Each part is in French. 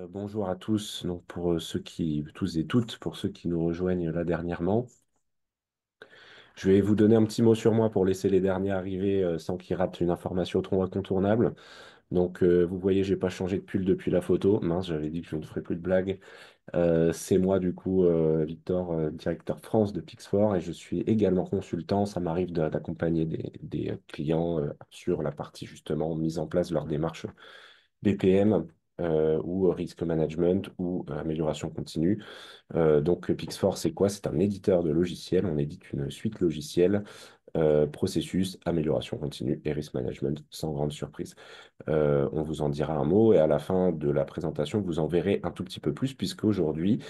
Bonjour à tous. Donc pour tous et toutes, pour ceux qui nous rejoignent là dernièrement, je vais vous donner un petit mot sur moi pour laisser les derniers arriver sans qu'ils ratent une information trop incontournable. Donc vous voyez, j'ai pas changé de pull depuis la photo. Mince, j'avais dit que je ne ferais plus de blagues. C'est moi du coup, Victor, directeur France de Pixfor, et je suis également consultant. Ça m'arrive d'accompagner des clients sur la partie justement mise en place de leur démarche BPM ou risque management ou amélioration continue. Donc Pixfor, c'est quoi? C'est un éditeur de logiciels. On édite une suite logicielle, processus, amélioration continue et risk management, sans grande surprise. On vous en dira un mot et à la fin de la présentation, vous en verrez un tout petit peu plus puisque aujourd'hui,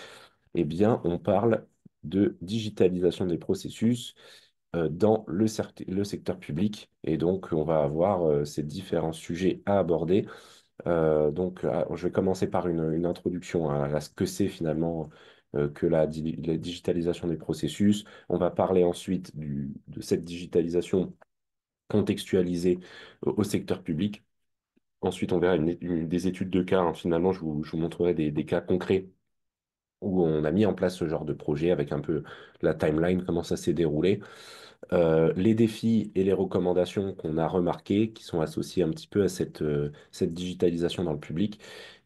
eh bien, on parle de digitalisation des processus dans le secteur public. Et donc, on va avoir ces différents sujets à aborder. Je vais commencer par une introduction à ce que c'est finalement que la digitalisation des processus. On va parler ensuite de cette digitalisation contextualisée au secteur public. Ensuite, on verra des études de cas, hein. Finalement, je vous montrerai des cas concrets où on a mis en place ce genre de projet avec un peu la timeline, comment ça s'est déroulé. Les défis et les recommandations qu'on a remarquées, qui sont associés un petit peu à cette digitalisation dans le public.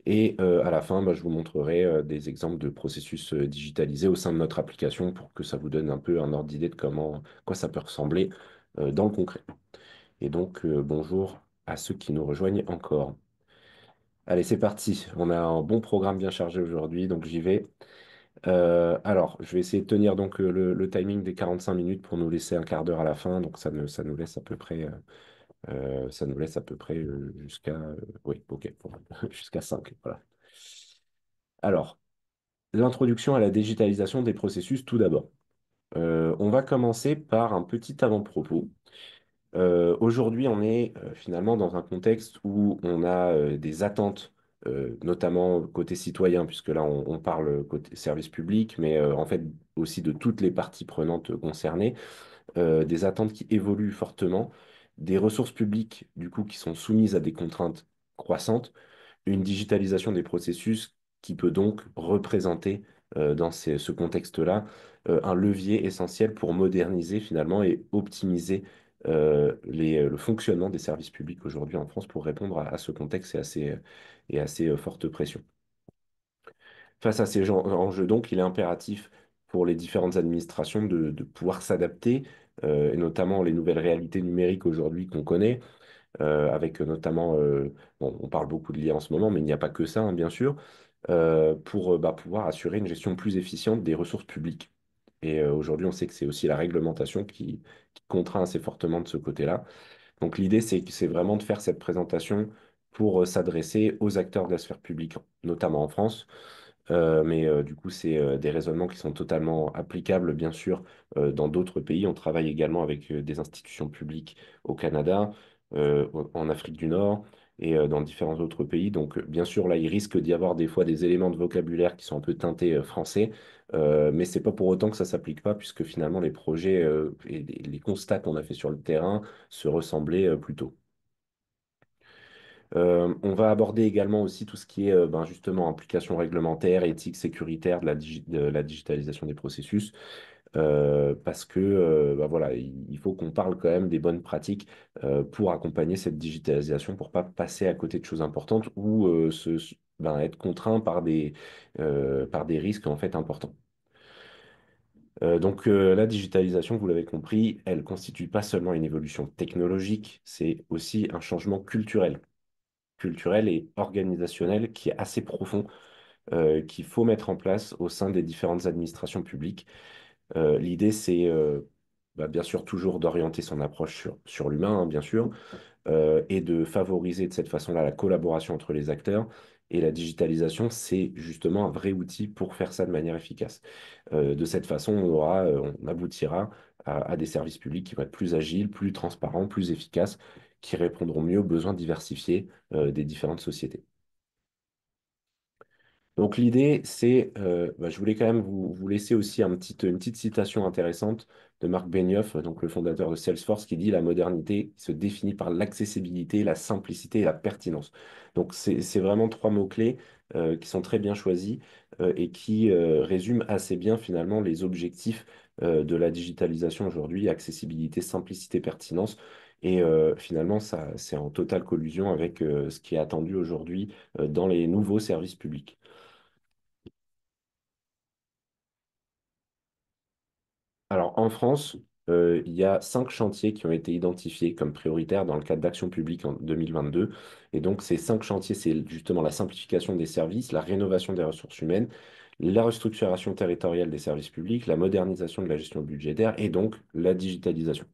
Et à la fin, bah, je vous montrerai des exemples de processus digitalisés au sein de notre application pour que ça vous donne un peu un ordre d'idée de quoi ça peut ressembler dans le concret. Et donc, bonjour à ceux qui nous rejoignent encore. Allez, c'est parti. On a un bon programme bien chargé aujourd'hui, donc j'y vais. Alors, je vais essayer de tenir donc le timing des 45 minutes pour nous laisser un quart d'heure à la fin. Donc, ça nous laisse à peu près, jusqu'à, oui, ok, bon, jusqu'à 5. Voilà. Alors, l'introduction à la digitalisation des processus, tout d'abord. On va commencer par un petit avant-propos. Aujourd'hui, on est finalement dans un contexte où on a des attentes, notamment côté citoyen, puisque là, on parle côté service public, mais en fait aussi de toutes les parties prenantes concernées, des attentes qui évoluent fortement, des ressources publiques, du coup, qui sont soumises à des contraintes croissantes, une digitalisation des processus qui peut donc représenter dans ce contexte-là un levier essentiel pour moderniser finalement et optimiser le fonctionnement des services publics aujourd'hui en France pour répondre à ce contexte et à ces fortes pressions. Face à ces enjeux, donc, il est impératif pour les différentes administrations de pouvoir s'adapter, et notamment les nouvelles réalités numériques aujourd'hui qu'on connaît, avec notamment, bon, on parle beaucoup de l'IA en ce moment, mais il n'y a pas que ça, hein, bien sûr, pour bah, pouvoir assurer une gestion plus efficiente des ressources publiques. Et aujourd'hui, on sait que c'est aussi la réglementation qui contraint assez fortement de ce côté-là. Donc l'idée, c'est vraiment de faire cette présentation pour s'adresser aux acteurs de la sphère publique, notamment en France. Mais du coup, c'est des raisonnements qui sont totalement applicables, bien sûr, dans d'autres pays. On travaille également avec des institutions publiques au Canada, en Afrique du Nord et dans différents autres pays. Donc, bien sûr, là, il risque d'y avoir des fois des éléments de vocabulaire qui sont un peu teintés français, mais c'est pas pour autant que ça s'applique pas, puisque finalement, les projets et les constats qu'on a fait sur le terrain se ressemblaient plutôt. On va aborder également aussi tout ce qui est ben, justement implication réglementaire, éthique, sécuritaire de la digitalisation des processus, parce que ben voilà, il faut qu'on parle quand même des bonnes pratiques pour accompagner cette digitalisation, pour pas passer à côté de choses importantes ou ben, être contraint par des risques en fait importants. La digitalisation, vous l'avez compris, elle constitue pas seulement une évolution technologique, c'est aussi un changement culturel et organisationnel qui est assez profond, qu'il faut mettre en place au sein des différentes administrations publiques. L'idée, c'est bah, bien sûr toujours d'orienter son approche sur l'humain, hein, bien sûr, et de favoriser de cette façon-là la collaboration entre les acteurs. Et la digitalisation, c'est justement un vrai outil pour faire ça de manière efficace. De cette façon, on aboutira à des services publics qui vont être plus agiles, plus transparents, plus efficaces, qui répondront mieux aux besoins diversifiés des différentes sociétés. Donc l'idée, c'est, bah, je voulais quand même vous laisser aussi une petite citation intéressante de Marc Benioff, donc le fondateur de Salesforce, qui dit: «La modernité se définit par l'accessibilité, la simplicité et la pertinence.» Donc c'est vraiment trois mots-clés qui sont très bien choisis et qui résument assez bien finalement les objectifs de la digitalisation aujourd'hui, accessibilité, simplicité, pertinence. Et finalement, ça, c'est en totale collusion avec ce qui est attendu aujourd'hui dans les nouveaux services publics. Alors, en France, il y a 5 chantiers qui ont été identifiés comme prioritaires dans le cadre d'Action publique en 2022. Et donc, ces 5 chantiers, c'est justement la simplification des services, la rénovation des ressources humaines, la restructuration territoriale des services publics, la modernisation de la gestion budgétaire et donc la digitalisation,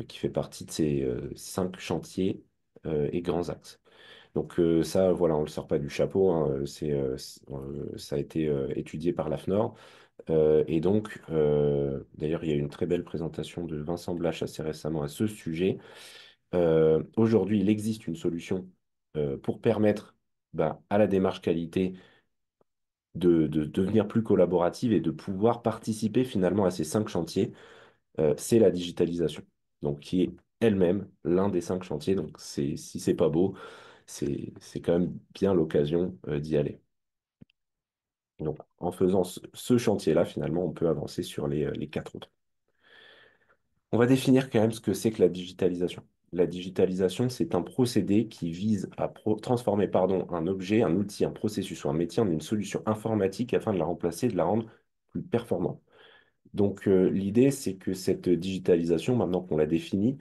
qui fait partie de ces 5 chantiers et grands axes. Donc ça, voilà, on ne le sort pas du chapeau, hein, ça a été étudié par l'AFNOR. Et donc, d'ailleurs, il y a eu une très belle présentation de Vincent Blache assez récemment à ce sujet. Aujourd'hui, il existe une solution pour permettre à la démarche qualité de devenir plus collaborative et de pouvoir participer finalement à ces 5 chantiers. C'est la digitalisation, donc qui est elle-même l'un des 5 chantiers. Donc, si c'est pas beau, c'est quand même bien l'occasion d'y aller. Donc, en faisant ce chantier-là, finalement, on peut avancer sur les 4 autres. On va définir quand même ce que c'est que la digitalisation. La digitalisation, c'est un procédé qui vise à transformer un objet, un outil, un processus ou un métier en une solution informatique afin de la remplacer et de la rendre plus performante. Donc, l'idée, c'est que cette digitalisation, maintenant qu'on l'a définie,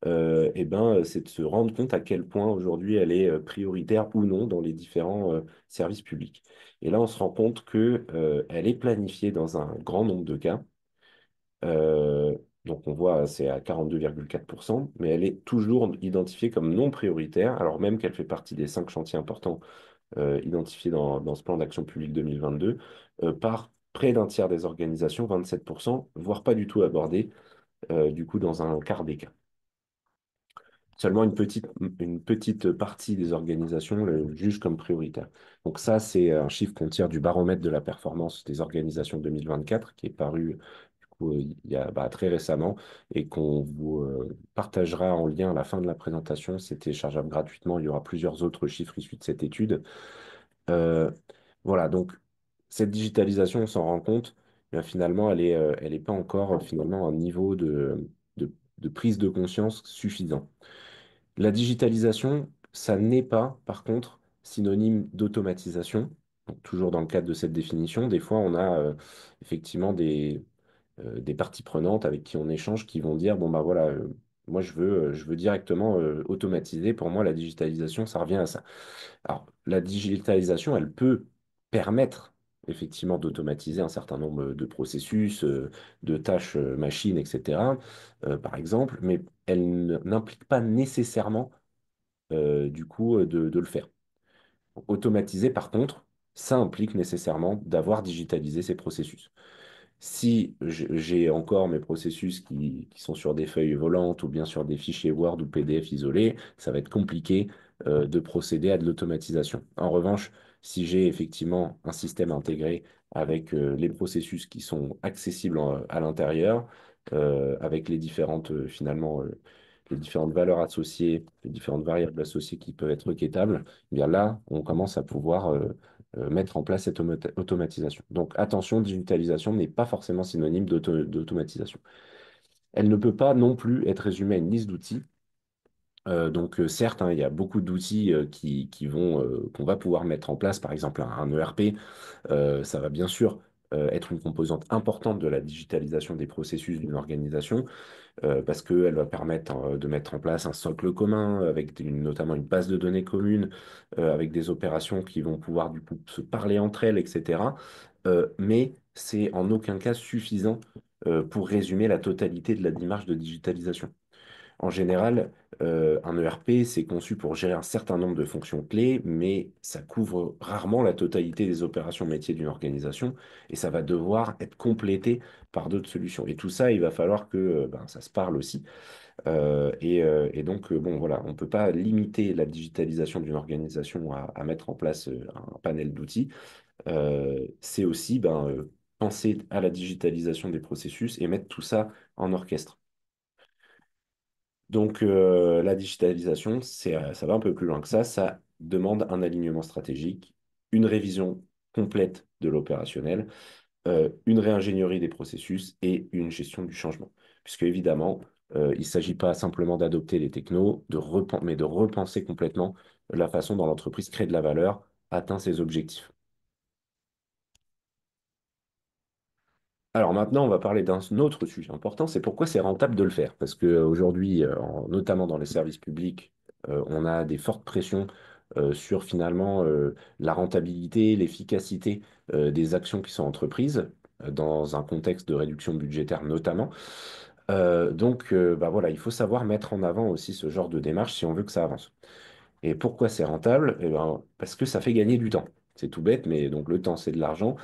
c'est de se rendre compte à quel point aujourd'hui elle est prioritaire ou non dans les différents services publics. Et là, on se rend compte que, elle est planifiée dans un grand nombre de cas. Euh, donc on voit, c'est à 42,4%, mais elle est toujours identifiée comme non prioritaire, alors même qu'elle fait partie des 5 chantiers importants identifiés dans ce plan d'action publique 2022, par près d'un tiers des organisations, 27%, voire pas du tout abordée, du coup dans un quart des cas. Seulement une petite partie des organisations le jugent comme prioritaire. Donc ça, c'est un chiffre qu'on tire du baromètre de la performance des organisations 2024, qui est paru il y a très récemment et qu'on vous partagera en lien à la fin de la présentation. C'est téléchargeable gratuitement. Il y aura plusieurs autres chiffres issus de cette étude. Euh, voilà, donc cette digitalisation, on s'en rend compte, finalement, elle est pas encore finalement à un niveau de prise de conscience suffisant. La digitalisation, ça n'est pas, par contre, synonyme d'automatisation. Donc, toujours dans le cadre de cette définition, des fois, on a effectivement des parties prenantes avec qui on échange qui vont dire, bon, bah voilà, moi, je veux directement automatiser. Pour moi, la digitalisation, ça revient à ça. Alors, la digitalisation, elle peut permettre effectivement d'automatiser un certain nombre de processus, de tâches machines, etc., par exemple, mais elle n'implique pas nécessairement du coup de le faire. Automatiser, par contre, ça implique nécessairement d'avoir digitalisé ces processus. Si j'ai encore mes processus qui sont sur des feuilles volantes ou bien sur des fichiers Word ou PDF isolés, ça va être compliqué de procéder à de l'automatisation. En revanche, si j'ai effectivement un système intégré avec les processus qui sont accessibles à l'intérieur, avec les les différentes valeurs associées, les différentes variables associées qui peuvent être requêtables, eh bien là, on commence à pouvoir mettre en place cette automatisation. Donc attention, digitalisation n'est pas forcément synonyme d'automatisation. Elle ne peut pas non plus être résumée à une liste d'outils. Certes, hein, il y a beaucoup d'outils qu'on va pouvoir mettre en place, par exemple un ERP, ça va bien sûr être une composante importante de la digitalisation des processus d'une organisation, parce qu'elle va permettre de mettre en place un socle commun, avec notamment une base de données commune, avec des opérations qui vont pouvoir du coup se parler entre elles, etc. Mais c'est en aucun cas suffisant pour résumer la totalité de la démarche de digitalisation. En général, un ERP, c'est conçu pour gérer un certain nombre de fonctions clés, mais ça couvre rarement la totalité des opérations métiers d'une organisation et ça va devoir être complété par d'autres solutions. Et tout ça, il va falloir que ça se parle aussi. Et donc, bon, voilà, on ne peut pas limiter la digitalisation d'une organisation à mettre en place un panel d'outils. C'est aussi penser à la digitalisation des processus et mettre tout ça en orchestre. Donc, la digitalisation, ça va un peu plus loin que ça. Ça demande un alignement stratégique une révision complète de l'opérationnel, une réingénierie des processus et une gestion du changement. Puisque évidemment, il ne s'agit pas simplement d'adopter les technos, mais de repenser complètement la façon dont l'entreprise crée de la valeur, atteint ses objectifs. Alors maintenant, on va parler d'un autre sujet important, c'est pourquoi c'est rentable de le faire. Parce qu'aujourd'hui, notamment dans les services publics, on a des fortes pressions sur finalement la rentabilité, l'efficacité des actions qui sont entreprises, dans un contexte de réduction budgétaire notamment. Bah voilà, il faut savoir mettre en avant aussi ce genre de démarche si on veut que ça avance. Et pourquoi c'est rentable? Eh ben, parce que ça fait gagner du temps. C'est tout bête, mais donc le temps, c'est de l'argent.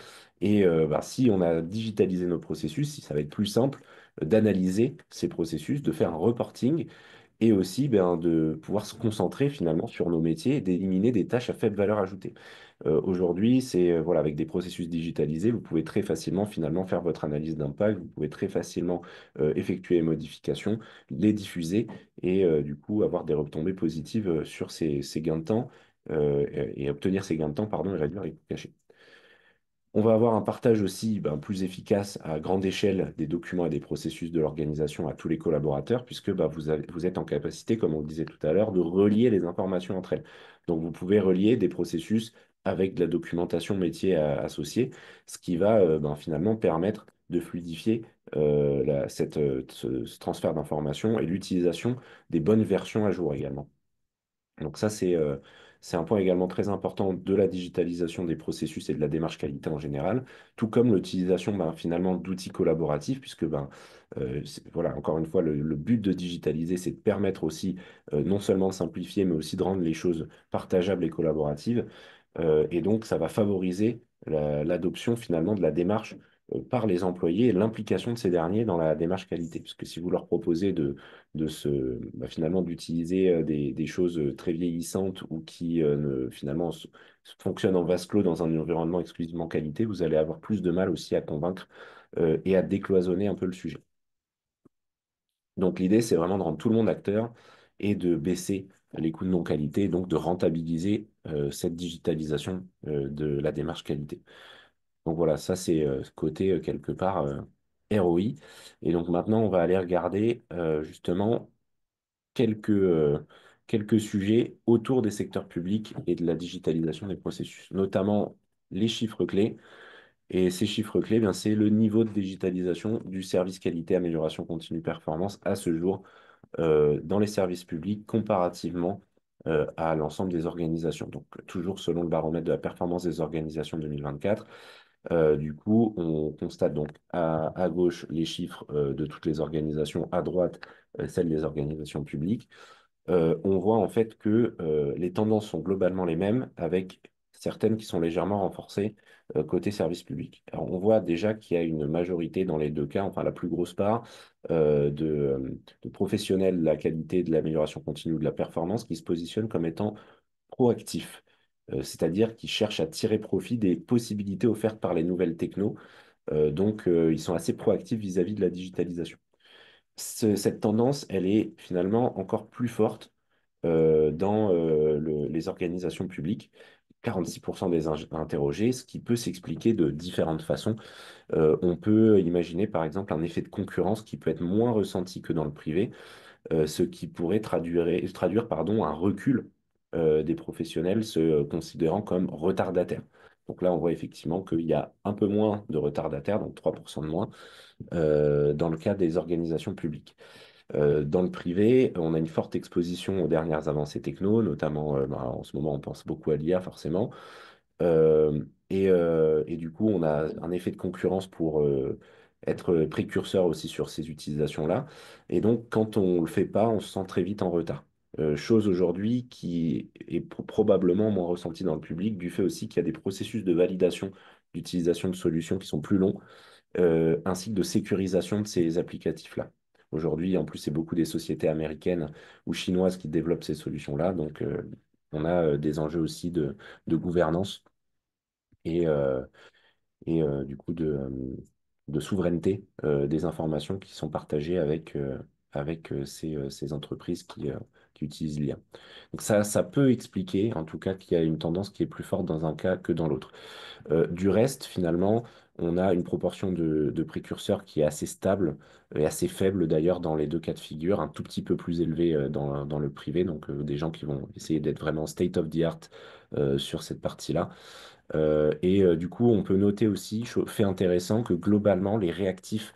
Et bah, si on a digitalisé nos processus, si ça va être plus simple d'analyser ces processus, de faire un reporting et aussi ben, de pouvoir se concentrer finalement sur nos métiers et d'éliminer des tâches à faible valeur ajoutée. Aujourd'hui, voilà, avec des processus digitalisés, vous pouvez très facilement finalement faire votre analyse d'impact, vous pouvez très facilement effectuer les modifications, les diffuser et du coup avoir des retombées positives sur ces gains de temps et obtenir ces gains de temps, pardon, et réduire les coûts cachés. On va avoir un partage aussi ben, plus efficace à grande échelle des documents et des processus de l'organisation à tous les collaborateurs, puisque ben, vous êtes en capacité, comme on le disait tout à l'heure, de relier les informations entre elles. Donc vous pouvez relier des processus avec de la documentation métier associée, ce qui va ben, finalement permettre de fluidifier ce transfert d'informations et l'utilisation des bonnes versions à jour également. Donc ça, c'est un point également très important de la digitalisation des processus et de la démarche qualité en général, tout comme l'utilisation ben, finalement d'outils collaboratifs, puisque ben, voilà, encore une fois, le but de digitaliser, c'est de permettre aussi non seulement de simplifier, mais aussi de rendre les choses partageables et collaboratives. Et donc, ça va favoriser l'adoption finalement de la démarche par les employés et l'implication de ces derniers dans la démarche qualité. Puisque si vous leur proposez bah, finalement d'utiliser des choses très vieillissantes ou qui finalement fonctionnent en vase clos dans un environnement exclusivement qualité, vous allez avoir plus de mal aussi à convaincre et à décloisonner un peu le sujet. Donc l'idée, c'est vraiment de rendre tout le monde acteur et de baisser les coûts de non-qualité, donc de rentabiliser cette digitalisation de la démarche qualité. Donc voilà, ça c'est ce côté quelque part ROI. Et donc maintenant, on va aller regarder justement quelques sujets autour des secteurs publics et de la digitalisation des processus, notamment les chiffres clés. Et ces chiffres clés, bien, c'est le niveau de digitalisation du service qualité, amélioration continue, performance à ce jour dans les services publics comparativement à l'ensemble des organisations. Donc, toujours selon le baromètre de la performance des organisations 2024. Du coup, on constate donc à gauche les chiffres de toutes les organisations, à droite celles des organisations publiques. On voit en fait que les tendances sont globalement les mêmes, avec certaines qui sont légèrement renforcées côté service public. Alors, on voit déjà qu'il y a une majorité dans les deux cas, enfin la plus grosse part, de professionnels de la qualité, de l'amélioration continue de la performance qui se positionnent comme étant proactifs, c'est-à-dire qui cherchent à tirer profit des possibilités offertes par les nouvelles technos. Ils sont assez proactifs vis-à-vis de la digitalisation. Cette tendance, elle est finalement encore plus forte dans les organisations publiques. 46% des interrogés, ce qui peut s'expliquer de différentes façons. On peut imaginer par exemple un effet de concurrence qui peut être moins ressenti que dans le privé, ce qui pourrait traduire pardon, un recul des professionnels se considérant comme retardataires. Donc là, on voit effectivement qu'il y a un peu moins de retardataires, donc 3% de moins, dans le cas des organisations publiques. Dans le privé, on a une forte exposition aux dernières avancées techno, notamment bah, en ce moment, on pense beaucoup à l'IA forcément. Et du coup, on a un effet de concurrence pour être précurseur aussi sur ces utilisations-là. Et donc, quand on ne le fait pas, on se sent très vite en retard. Chose aujourd'hui qui est probablement moins ressentie dans le public, du fait aussi qu'il y a des processus de validation d'utilisation de solutions qui sont plus longs ainsi que de sécurisation de ces applicatifs-là. Aujourd'hui, en plus, c'est beaucoup des sociétés américaines ou chinoises qui développent ces solutions-là. Donc, on a des enjeux aussi de gouvernance et, euh, du coup de souveraineté des informations qui sont partagées avec. avec ces entreprises qui utilisent l'IA. Donc ça peut expliquer, en tout cas, qu'il y a une tendance qui est plus forte dans un cas que dans l'autre. Du reste, finalement, on a une proportion de précurseurs qui est assez stable et assez faible d'ailleurs dans les deux cas de figure, un tout petit peu plus élevé dans le privé, donc des gens qui vont essayer d'être vraiment state of the art sur cette partie-là. Du coup, on peut noter aussi, fait intéressant, que globalement, les réactifs,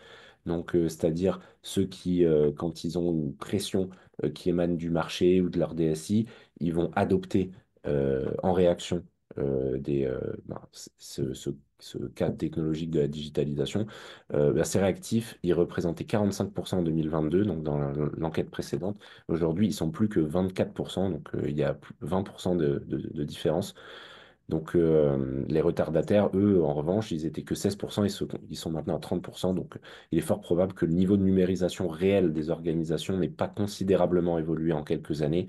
donc c'est-à-dire ceux qui, quand ils ont une pression qui émane du marché ou de leur DSI, ils vont adopter en réaction ben, ce cadre technologique de la digitalisation. Ben, ces réactifs, ils représentaient 45% en 2022, donc dans l'enquête précédente. Aujourd'hui, ils sont plus que 24%, donc il y a 20% de différence. Donc, les retardataires, eux, en revanche, ils étaient que 16%, ils sont maintenant à 30%. Donc, il est fort probable que le niveau de numérisation réel des organisations n'ait pas considérablement évolué en quelques années,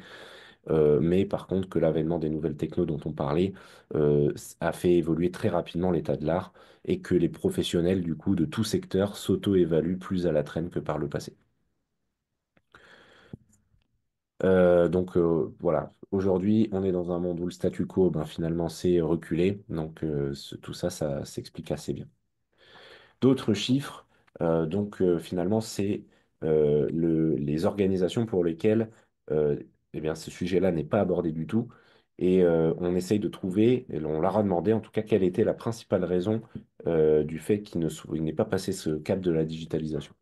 mais par contre que l'avènement des nouvelles technos dont on parlait a fait évoluer très rapidement l'état de l'art et que les professionnels, du coup, de tout secteur s'auto-évaluent plus à la traîne que par le passé. Voilà, aujourd'hui, on est dans un monde où le statu quo, ben, finalement, c'est reculé. Donc tout ça, ça s'explique assez bien. D'autres chiffres, finalement, c'est les organisations pour lesquelles eh bien, ce sujet-là n'est pas abordé du tout. Et on essaye de trouver, et on leur a demandé en tout cas quelle était la principale raison du fait qu'il n'ait pas passé ce cap de la digitalisation.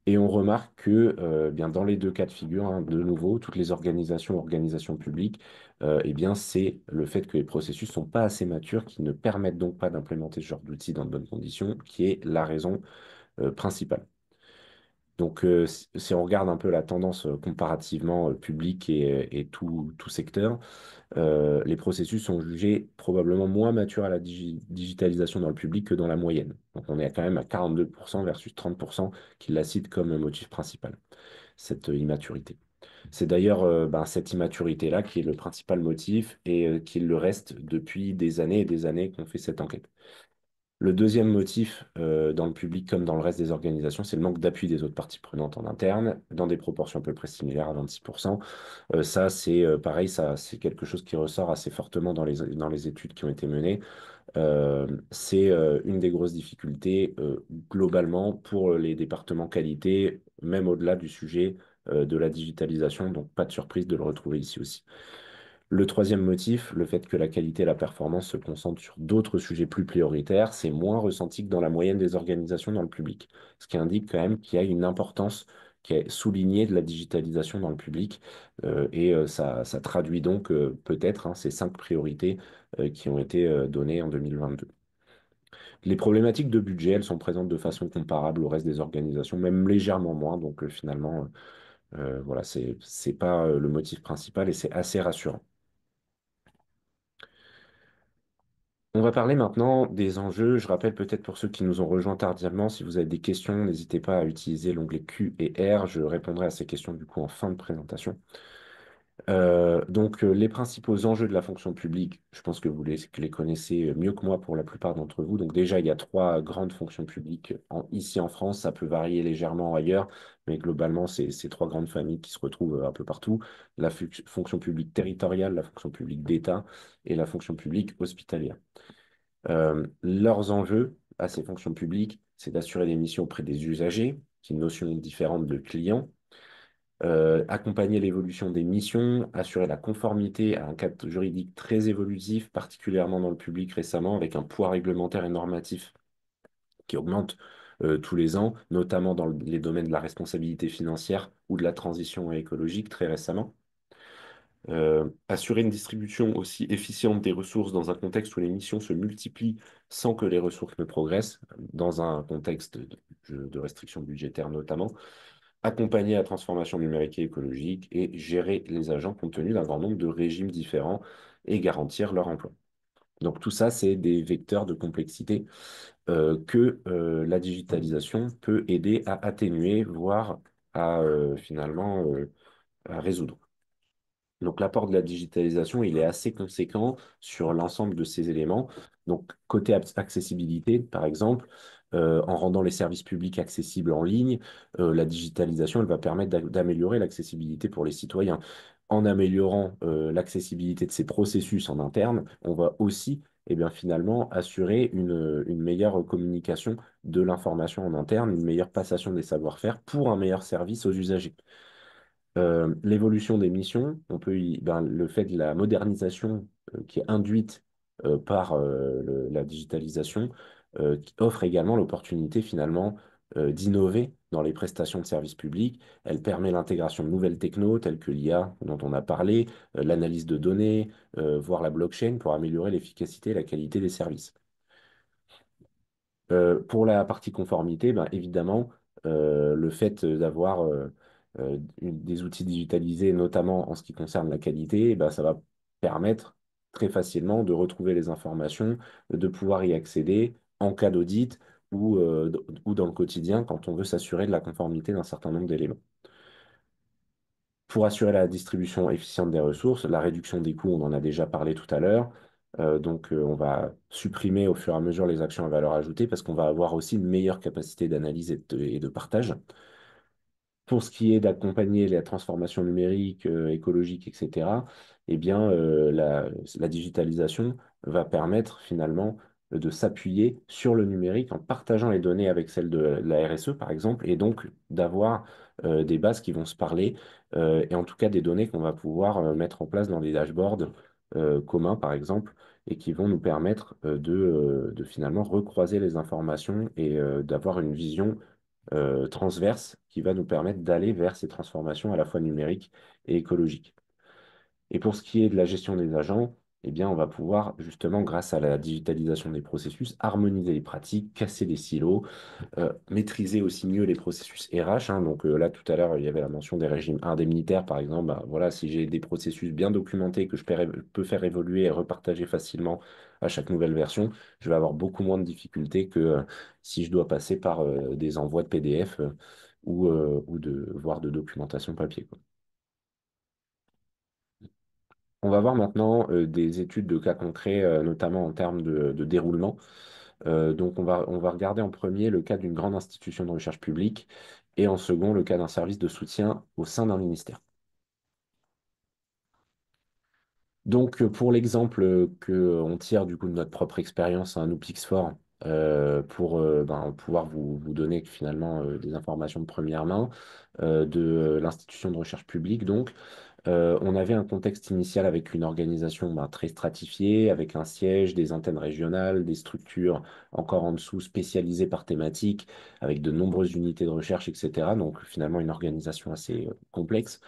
Et on remarque que bien dans les deux cas de figure, hein, de nouveau, toutes les organisations publiques, eh bien, c'est le fait que les processus sont pas assez matures, qui ne permettent donc pas d'implémenter ce genre d'outils dans de bonnes conditions, qui est la raison principale. Donc, si on regarde un peu la tendance comparativement public et tout secteur, les processus sont jugés probablement moins matures à la digitalisation dans le public que dans la moyenne. Donc on est quand même à 42% versus 30% qui la citent comme motif principal, cette immaturité. C'est d'ailleurs ben, cette immaturité-là qui est le principal motif et qui le reste depuis des années et des années qu'on fait cette enquête. Le deuxième motif dans le public comme dans le reste des organisations, c'est le manque d'appui des autres parties prenantes en interne, dans des proportions à peu près similaires à 26%. Ça, c'est pareil, ça, c'est quelque chose qui ressort assez fortement dans les études qui ont été menées. C'est une des grosses difficultés globalement pour les départements qualité, même au-delà du sujet de la digitalisation. Donc, pas de surprise de le retrouver ici aussi. Le troisième motif, le fait que la qualité et la performance se concentrent sur d'autres sujets plus prioritaires, c'est moins ressenti que dans la moyenne des organisations dans le public. Ce qui indique quand même qu'il y a une importance qui est soulignée de la digitalisation dans le public. Ça traduit donc peut-être hein, ces cinq priorités qui ont été données en 2022. Les problématiques de budget, elles sont présentes de façon comparable au reste des organisations, même légèrement moins. Donc finalement, voilà, c'est pas le motif principal et c'est assez rassurant. On va parler maintenant des enjeux. Je rappelle peut-être pour ceux qui nous ont rejoints tardivement, si vous avez des questions, n'hésitez pas à utiliser l'onglet Q et R. Je répondrai à ces questions du coup en fin de présentation. Les principaux enjeux de la fonction publique, je pense que les connaissez mieux que moi pour la plupart d'entre vous. Donc déjà, il y a trois grandes fonctions publiques ici en France. Ça peut varier légèrement ailleurs, mais globalement, c'est ces trois grandes familles qui se retrouvent un peu partout. La fonction publique territoriale, la fonction publique d'État et la fonction publique hospitalière. Leurs enjeux à ces fonctions publiques, c'est d'assurer des missions auprès des usagers, qui est une notion différente de client, accompagner l'évolution des missions, assurer la conformité à un cadre juridique très évolutif, particulièrement dans le public récemment, avec un poids réglementaire et normatif qui augmente tous les ans, notamment dans les domaines de la responsabilité financière ou de la transition écologique très récemment. Assurer une distribution aussi efficiente des ressources dans un contexte où les missions se multiplient sans que les ressources ne progressent, dans un contexte de restrictions budgétaires notamment. Accompagner la transformation numérique et écologique et gérer les agents compte tenu d'un grand nombre de régimes différents et garantir leur emploi. Donc tout ça, c'est des vecteurs de complexité que la digitalisation peut aider à atténuer, voire à finalement à résoudre. Donc l'apport de la digitalisation, il est assez conséquent sur l'ensemble de ces éléments. Donc côté accessibilité, par exemple, en rendant les services publics accessibles en ligne. La digitalisation, elle va permettre d'améliorer l'accessibilité pour les citoyens. En améliorant l'accessibilité de ces processus en interne, on va aussi, eh bien, finalement, assurer une meilleure communication de l'information en interne, une meilleure passation des savoir-faire pour un meilleur service aux usagers. L'évolution des missions, ben, le fait de la modernisation qui est induite par la digitalisation, qui offre également l'opportunité finalement d'innover dans les prestations de services publics. Elle permet l'intégration de nouvelles technos telles que l'IA dont on a parlé, l'analyse de données, voire la blockchain pour améliorer l'efficacité et la qualité des services. Pour la partie conformité, ben, évidemment, le fait d'avoir des outils digitalisés, notamment en ce qui concerne la qualité, eh ben, ça va permettre très facilement de retrouver les informations, de pouvoir y accéder en cas d'audit ou dans le quotidien quand on veut s'assurer de la conformité d'un certain nombre d'éléments. Pour assurer la distribution efficiente des ressources, la réduction des coûts, on en a déjà parlé tout à l'heure. On va supprimer au fur et à mesure les actions à valeur ajoutée parce qu'on va avoir aussi une meilleure capacité d'analyse et de partage. Pour ce qui est d'accompagner la transformation numérique, écologique, etc., eh bien, la digitalisation va permettre finalement de s'appuyer sur le numérique en partageant les données avec celles de la RSE, par exemple, et donc d'avoir des bases qui vont se parler, et en tout cas des données qu'on va pouvoir mettre en place dans des dashboards communs, par exemple, et qui vont nous permettre de finalement recroiser les informations et d'avoir une vision transverse qui va nous permettre d'aller vers ces transformations à la fois numériques et écologiques. Et pour ce qui est de la gestion des agents, eh bien, on va pouvoir justement, grâce à la digitalisation des processus, harmoniser les pratiques, casser les silos, maîtriser aussi mieux les processus RH, hein. Là, tout à l'heure, il y avait la mention des régimes indemnitaires, par exemple. Bah, voilà, si j'ai des processus bien documentés que je peux faire évoluer et repartager facilement à chaque nouvelle version, je vais avoir beaucoup moins de difficultés que si je dois passer par des envois de PDF voire de documentation papier, quoi. On va voir maintenant des études de cas concrets, notamment en termes de déroulement. On va regarder en premier le cas d'une grande institution de recherche publique et en second le cas d'un service de soutien au sein d'un ministère. Pour l'exemple qu'on tire du coup de notre propre expérience à nous Pixfort, pour ben, pouvoir vous donner finalement des informations de première main de l'institution de recherche publique, on avait un contexte initial avec une organisation ben, très stratifiée, avec un siège, des antennes régionales, des structures encore en dessous spécialisées par thématique, avec de nombreuses unités de recherche, etc. Donc finalement une organisation assez complexe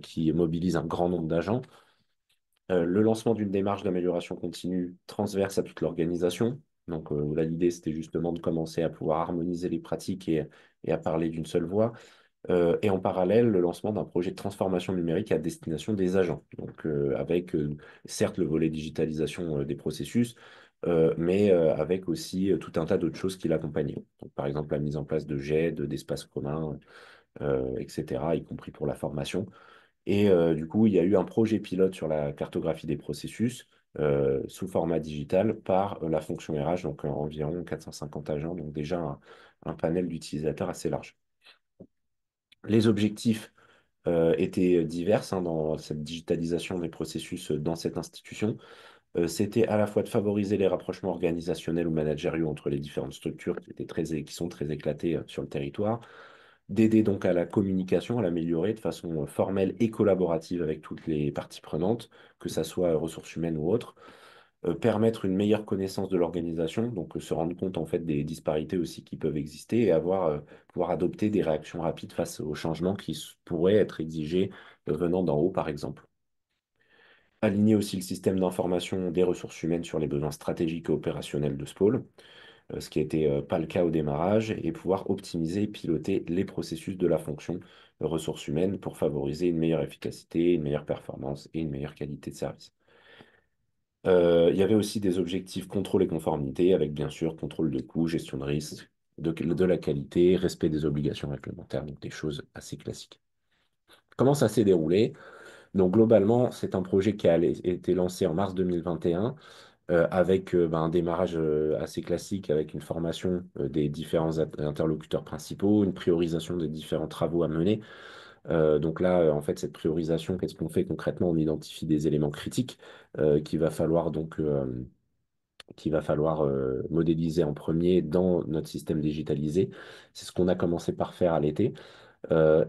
qui mobilise un grand nombre d'agents. Le lancement d'une démarche d'amélioration continue transverse à toute l'organisation. Là, l'idée, c'était justement de commencer à pouvoir harmoniser les pratiques et à parler d'une seule voix. Et en parallèle, le lancement d'un projet de transformation numérique à destination des agents. Avec certes le volet digitalisation des processus, mais avec aussi tout un tas d'autres choses qui l'accompagnaient. Par exemple, la mise en place de GED, d'espaces communs, etc., y compris pour la formation. Et du coup, il y a eu un projet pilote sur la cartographie des processus sous format digital par la fonction RH, donc environ 450 agents, donc déjà un panel d'utilisateurs assez large. Les objectifs étaient diverses hein, dans cette digitalisation des processus dans cette institution. C'était à la fois de favoriser les rapprochements organisationnels ou managériaux entre les différentes structures qui sont très éclatées sur le territoire, d'aider donc à la communication, à l'améliorer de façon formelle et collaborative avec toutes les parties prenantes, que ça soit ressources humaines ou autres, permettre une meilleure connaissance de l'organisation, se rendre compte en fait des disparités aussi qui peuvent exister et pouvoir adopter des réactions rapides face aux changements qui pourraient être exigés venant d'en haut, par exemple. Aligner aussi le système d'information des ressources humaines sur les besoins stratégiques et opérationnels de ce pôle, ce qui n'était pas le cas au démarrage, et pouvoir optimiser et piloter les processus de la fonction ressources humaines pour favoriser une meilleure efficacité, une meilleure performance et une meilleure qualité de service. Il y avait aussi des objectifs contrôle et conformité, avec bien sûr contrôle de coûts, gestion de risque, de la qualité, respect des obligations réglementaires, donc des choses assez classiques. Comment ça s'est déroulé? Donc globalement, c'est un projet qui a été lancé en mars 2021. avec un démarrage assez classique, avec une formation des différents interlocuteurs principaux, une priorisation des différents travaux à mener. Donc là, en fait, cette priorisation, qu'est-ce qu'on fait concrètement? On identifie des éléments critiques qu'il va falloir modéliser en premier dans notre système digitalisé. C'est ce qu'on a commencé par faire à l'été.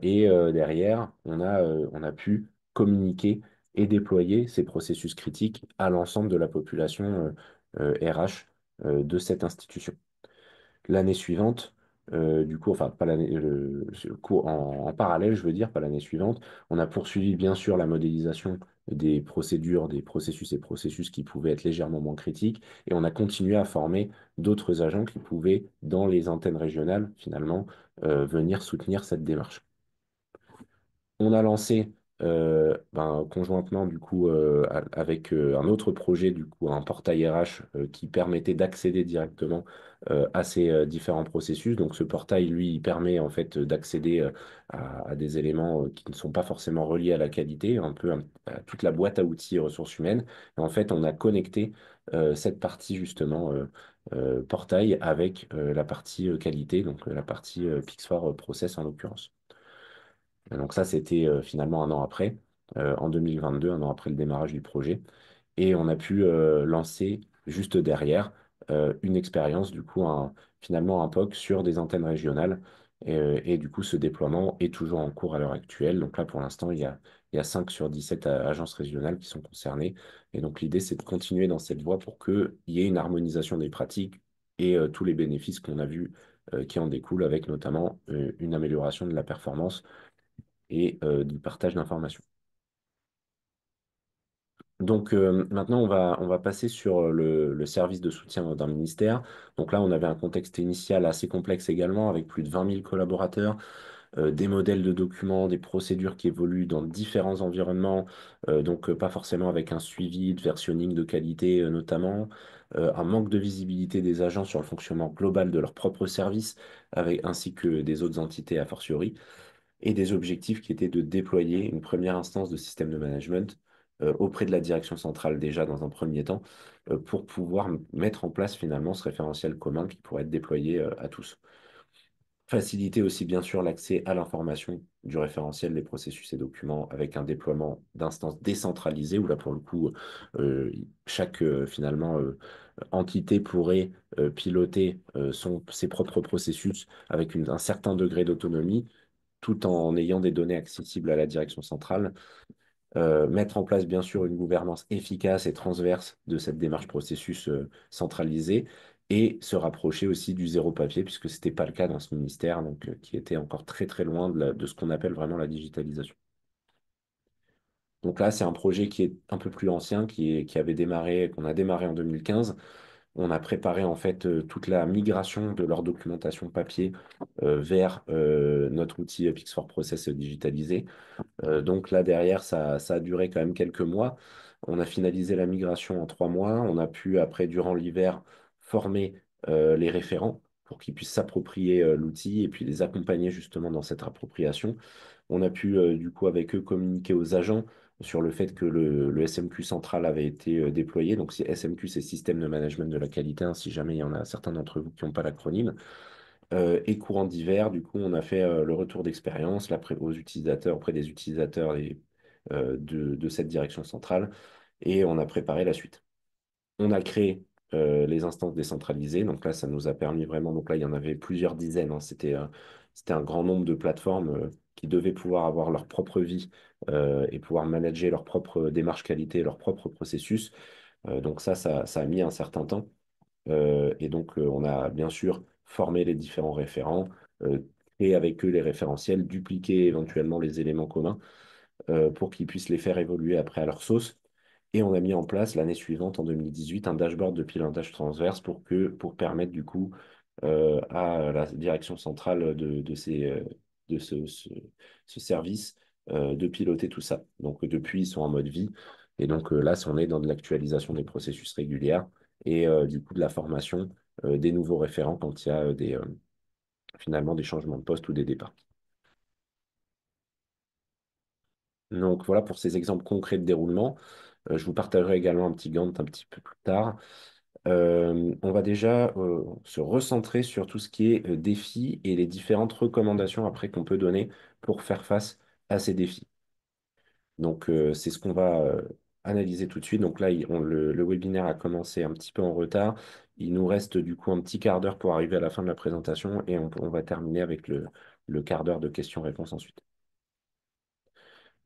Et derrière, on a pu communiquer et déployer ces processus critiques à l'ensemble de la population RH de cette institution. L'année suivante, du coup, enfin, pas l'année, ce cours en parallèle, je veux dire, pas l'année suivante, on a poursuivi bien sûr la modélisation des procédures, des processus et processus qui pouvaient être légèrement moins critiques, et on a continué à former d'autres agents qui pouvaient, dans les antennes régionales, finalement, venir soutenir cette démarche. On a lancé conjointement du coup avec un autre projet du coup un portail RH qui permettait d'accéder directement à ces différents processus. Donc ce portail lui il permet en fait d'accéder à des éléments qui ne sont pas forcément reliés à la qualité, un peu à toute la boîte à outils ressources humaines. Et en fait on a connecté cette partie justement portail avec la partie qualité, donc la partie Pixfor Process en l'occurrence. Donc ça, c'était finalement un an après, en 2022, un an après le démarrage du projet. Et on a pu lancer juste derrière une expérience, du coup, finalement un POC sur des antennes régionales. Et du coup, ce déploiement est toujours en cours à l'heure actuelle. Donc là, pour l'instant, il y a 5 sur 17 agences régionales qui sont concernées. Et donc l'idée, c'est de continuer dans cette voie pour qu'il y ait une harmonisation des pratiques et tous les bénéfices qu'on a vus qui en découlent, avec notamment une amélioration de la performance et du partage d'informations. Donc maintenant, on va passer sur le service de soutien d'un ministère. Donc là, on avait un contexte initial assez complexe également, avec plus de 20 000 collaborateurs, des modèles de documents, des procédures qui évoluent dans différents environnements, pas forcément avec un suivi de versionning de qualité notamment, un manque de visibilité des agents sur le fonctionnement global de leurs propres services, ainsi que des autres entités a fortiori, et des objectifs qui étaient de déployer une première instance de système de management auprès de la direction centrale déjà dans un premier temps, pour pouvoir mettre en place finalement ce référentiel commun qui pourrait être déployé à tous. Faciliter aussi bien sûr l'accès à l'information du référentiel des processus et documents avec un déploiement d'instances décentralisées où là pour le coup chaque finalement entité pourrait piloter ses propres processus avec un certain degré d'autonomie tout en ayant des données accessibles à la direction centrale. Mettre en place, bien sûr, une gouvernance efficace et transverse de cette démarche processus centralisée et se rapprocher aussi du zéro papier, puisque ce n'était pas le cas dans ce ministère, donc qui était encore très très loin de ce qu'on appelle vraiment la digitalisation. Donc là, c'est un projet qui est un peu plus ancien, qui avait démarré, qu'on a démarré en 2015. On a préparé en fait toute la migration de leur documentation papier vers notre outil Pixfor Process digitalisé. Donc là, derrière, ça a duré quand même quelques mois. On a finalisé la migration en 3 mois. On a pu, après, durant l'hiver, former les référents pour qu'ils puissent s'approprier l'outil et puis les accompagner justement dans cette appropriation. On a pu, du coup, avec eux, communiquer aux agents sur le fait que le SMQ central avait été déployé. Donc, si SMQ, c'est Système de Management de la Qualité, hein, si jamais il y en a certains d'entre vous qui n'ont pas l'acronyme. Et courant d'hiver, du coup, on a fait le retour d'expérience aux utilisateurs, auprès des utilisateurs de cette direction centrale, et on a préparé la suite. On a créé les instances décentralisées, donc là, ça nous a permis vraiment, donc là, il y en avait plusieurs dizaines, hein. C'était un grand nombre de plateformes qui devaient pouvoir avoir leur propre vie et pouvoir manager leur propre démarche qualité, leur propre processus. Donc ça a mis un certain temps. Et donc, on a bien sûr formé les différents référents, créé avec eux les référentiels, dupliqué éventuellement les éléments communs pour qu'ils puissent les faire évoluer après à leur sauce. Et on a mis en place l'année suivante, en 2018, un dashboard de pilotage transverse pour permettre du coup à la direction centrale de ce service de piloter tout ça. Donc depuis, ils sont en mode vie. Et donc là, on est dans de l'actualisation des processus régulières et du coup de la formation des nouveaux référents quand il y a finalement des changements de poste ou des départs. Donc voilà pour ces exemples concrets de déroulement. Je vous partagerai également un petit Gantt un petit peu plus tard. On va déjà se recentrer sur tout ce qui est défis et les différentes recommandations après qu'on peut donner pour faire face à ces défis. Donc, c'est ce qu'on va analyser tout de suite. Donc là, le webinaire a commencé un petit peu en retard. Il nous reste du coup un petit quart d'heure pour arriver à la fin de la présentation et on va terminer avec le quart d'heure de questions-réponses ensuite.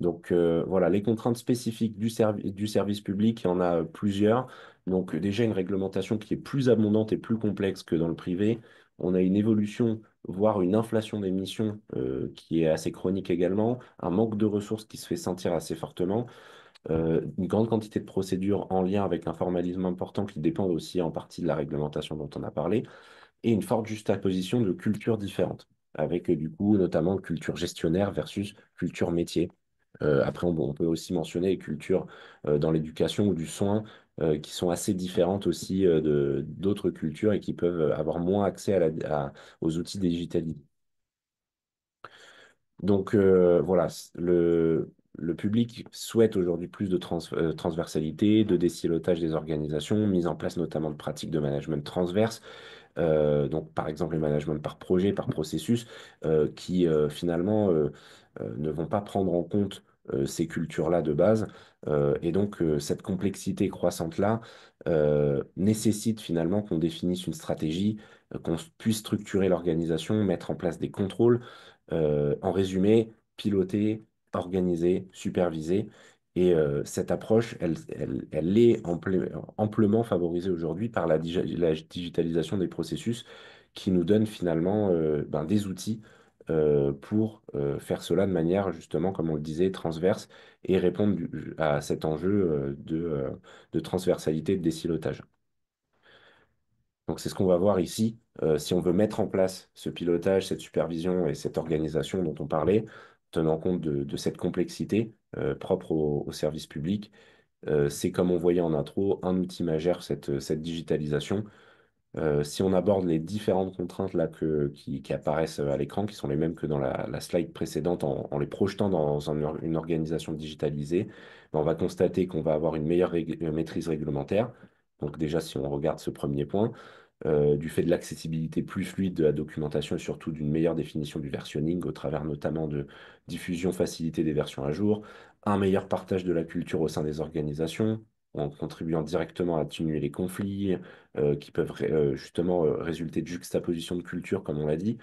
Donc voilà, les contraintes spécifiques du service public, il y en a plusieurs. Donc déjà une réglementation qui est plus abondante et plus complexe que dans le privé. On a une évolution, voire une inflation des missions qui est assez chronique également, un manque de ressources qui se fait sentir assez fortement, une grande quantité de procédures en lien avec un formalisme important qui dépend aussi en partie de la réglementation dont on a parlé et une forte juxtaposition de cultures différentes, avec du coup notamment culture gestionnaire versus culture métier. Après, on peut aussi mentionner les cultures dans l'éducation ou du soin qui sont assez différentes aussi d'autres cultures et qui peuvent avoir moins accès aux outils digitalisés. Donc voilà, le public souhaite aujourd'hui plus de transversalité, de décilotage des organisations, mise en place notamment de pratiques de management transverse. Donc, par exemple, les managements par projet, par processus, qui finalement ne vont pas prendre en compte ces cultures-là de base. Et donc, cette complexité croissante-là nécessite finalement qu'on définisse une stratégie, qu'on puisse structurer l'organisation, mettre en place des contrôles. En résumé, piloter, organiser, superviser. Et cette approche, elle est amplement favorisée aujourd'hui par la digitalisation des processus qui nous donne finalement des outils pour faire cela de manière, justement, comme on le disait, transverse et répondre à cet enjeu de transversalité et de décilotage. Donc c'est ce qu'on va voir ici. Si on veut mettre en place ce pilotage, cette supervision et cette organisation dont on parlait, tenant compte de cette complexité propre au service public, c'est comme on voyait en intro, un outil majeur, cette digitalisation. Si on aborde les différentes contraintes là, qui apparaissent à l'écran, qui sont les mêmes que dans la slide précédente, en les projetant dans une organisation digitalisée, ben, on va constater qu'on va avoir une meilleure maîtrise réglementaire. Donc déjà, si on regarde ce premier point, du fait de l'accessibilité plus fluide de la documentation et surtout d'une meilleure définition du versionning au travers notamment de diffusion facilitée des versions à jour, un meilleur partage de la culture au sein des organisations, en contribuant directement à atténuer les conflits qui peuvent justement résulter de juxtaposition de culture, comme on l'a dit.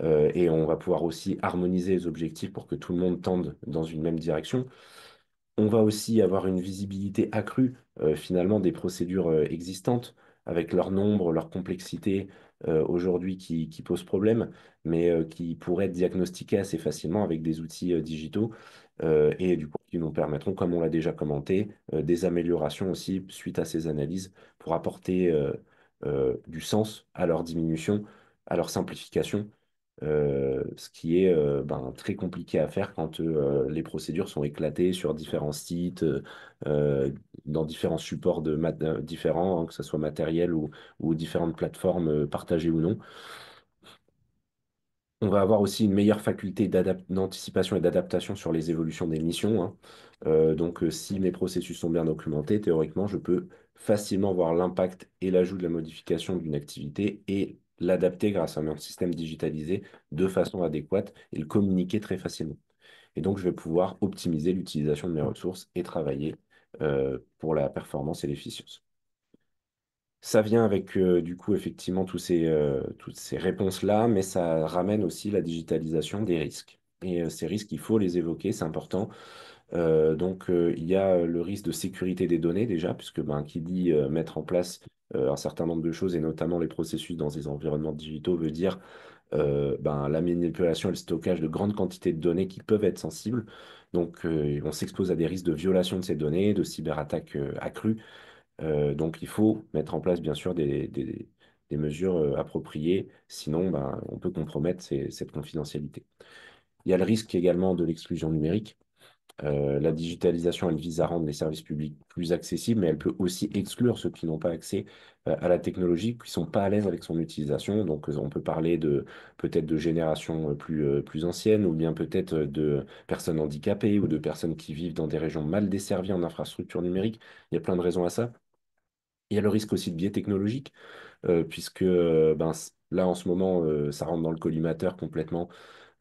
Et on va pouvoir aussi harmoniser les objectifs pour que tout le monde tende dans une même direction. On va aussi avoir une visibilité accrue finalement des procédures existantes avec leur nombre, leur complexité aujourd'hui qui posent problème, mais qui pourraient être diagnostiquées assez facilement avec des outils digitaux et du coup qui nous permettront, comme on l'a déjà commenté, des améliorations aussi suite à ces analyses pour apporter du sens à leur diminution, à leur simplification ce qui est très compliqué à faire quand les procédures sont éclatées sur différents sites, euh, dans différents supports différents, hein, que ce soit matériel ou différentes plateformes partagées ou non. On va avoir aussi une meilleure faculté d'anticipation et d'adaptation sur les évolutions des missions, hein. Donc, si mes processus sont bien documentés, théoriquement, je peux facilement voir l'impact et l'ajout de la modification d'une activité et l'adapter grâce à mon système digitalisé de façon adéquate et le communiquer très facilement. Et donc, je vais pouvoir optimiser l'utilisation de mes ressources et travailler pour la performance et l'efficience. Ça vient avec, du coup, effectivement, toutes ces réponses-là, mais ça ramène aussi la digitalisation des risques. Et ces risques, il faut les évoquer, c'est important. Donc, il y a le risque de sécurité des données déjà, puisque qui dit mettre en place un certain nombre de choses, et notamment les processus dans des environnements digitaux, veut dire la manipulation et le stockage de grandes quantités de données qui peuvent être sensibles. Donc, on s'expose à des risques de violation de ces données, de cyberattaques accrues. Donc, il faut mettre en place, bien sûr, des mesures appropriées, sinon, on peut compromettre cette confidentialité. Il y a le risque également de l'exclusion numérique. La digitalisation, elle vise à rendre les services publics plus accessibles, mais elle peut aussi exclure ceux qui n'ont pas accès à la technologie, qui sont pas à l'aise avec son utilisation. Donc, on peut parler de peut-être de générations plus anciennes, ou bien peut-être de personnes handicapées ou de personnes qui vivent dans des régions mal desservies en infrastructure numérique. Il y a plein de raisons à ça. Il y a le risque aussi de biais technologiques, puisque là, en ce moment, ça rentre dans le collimateur complètement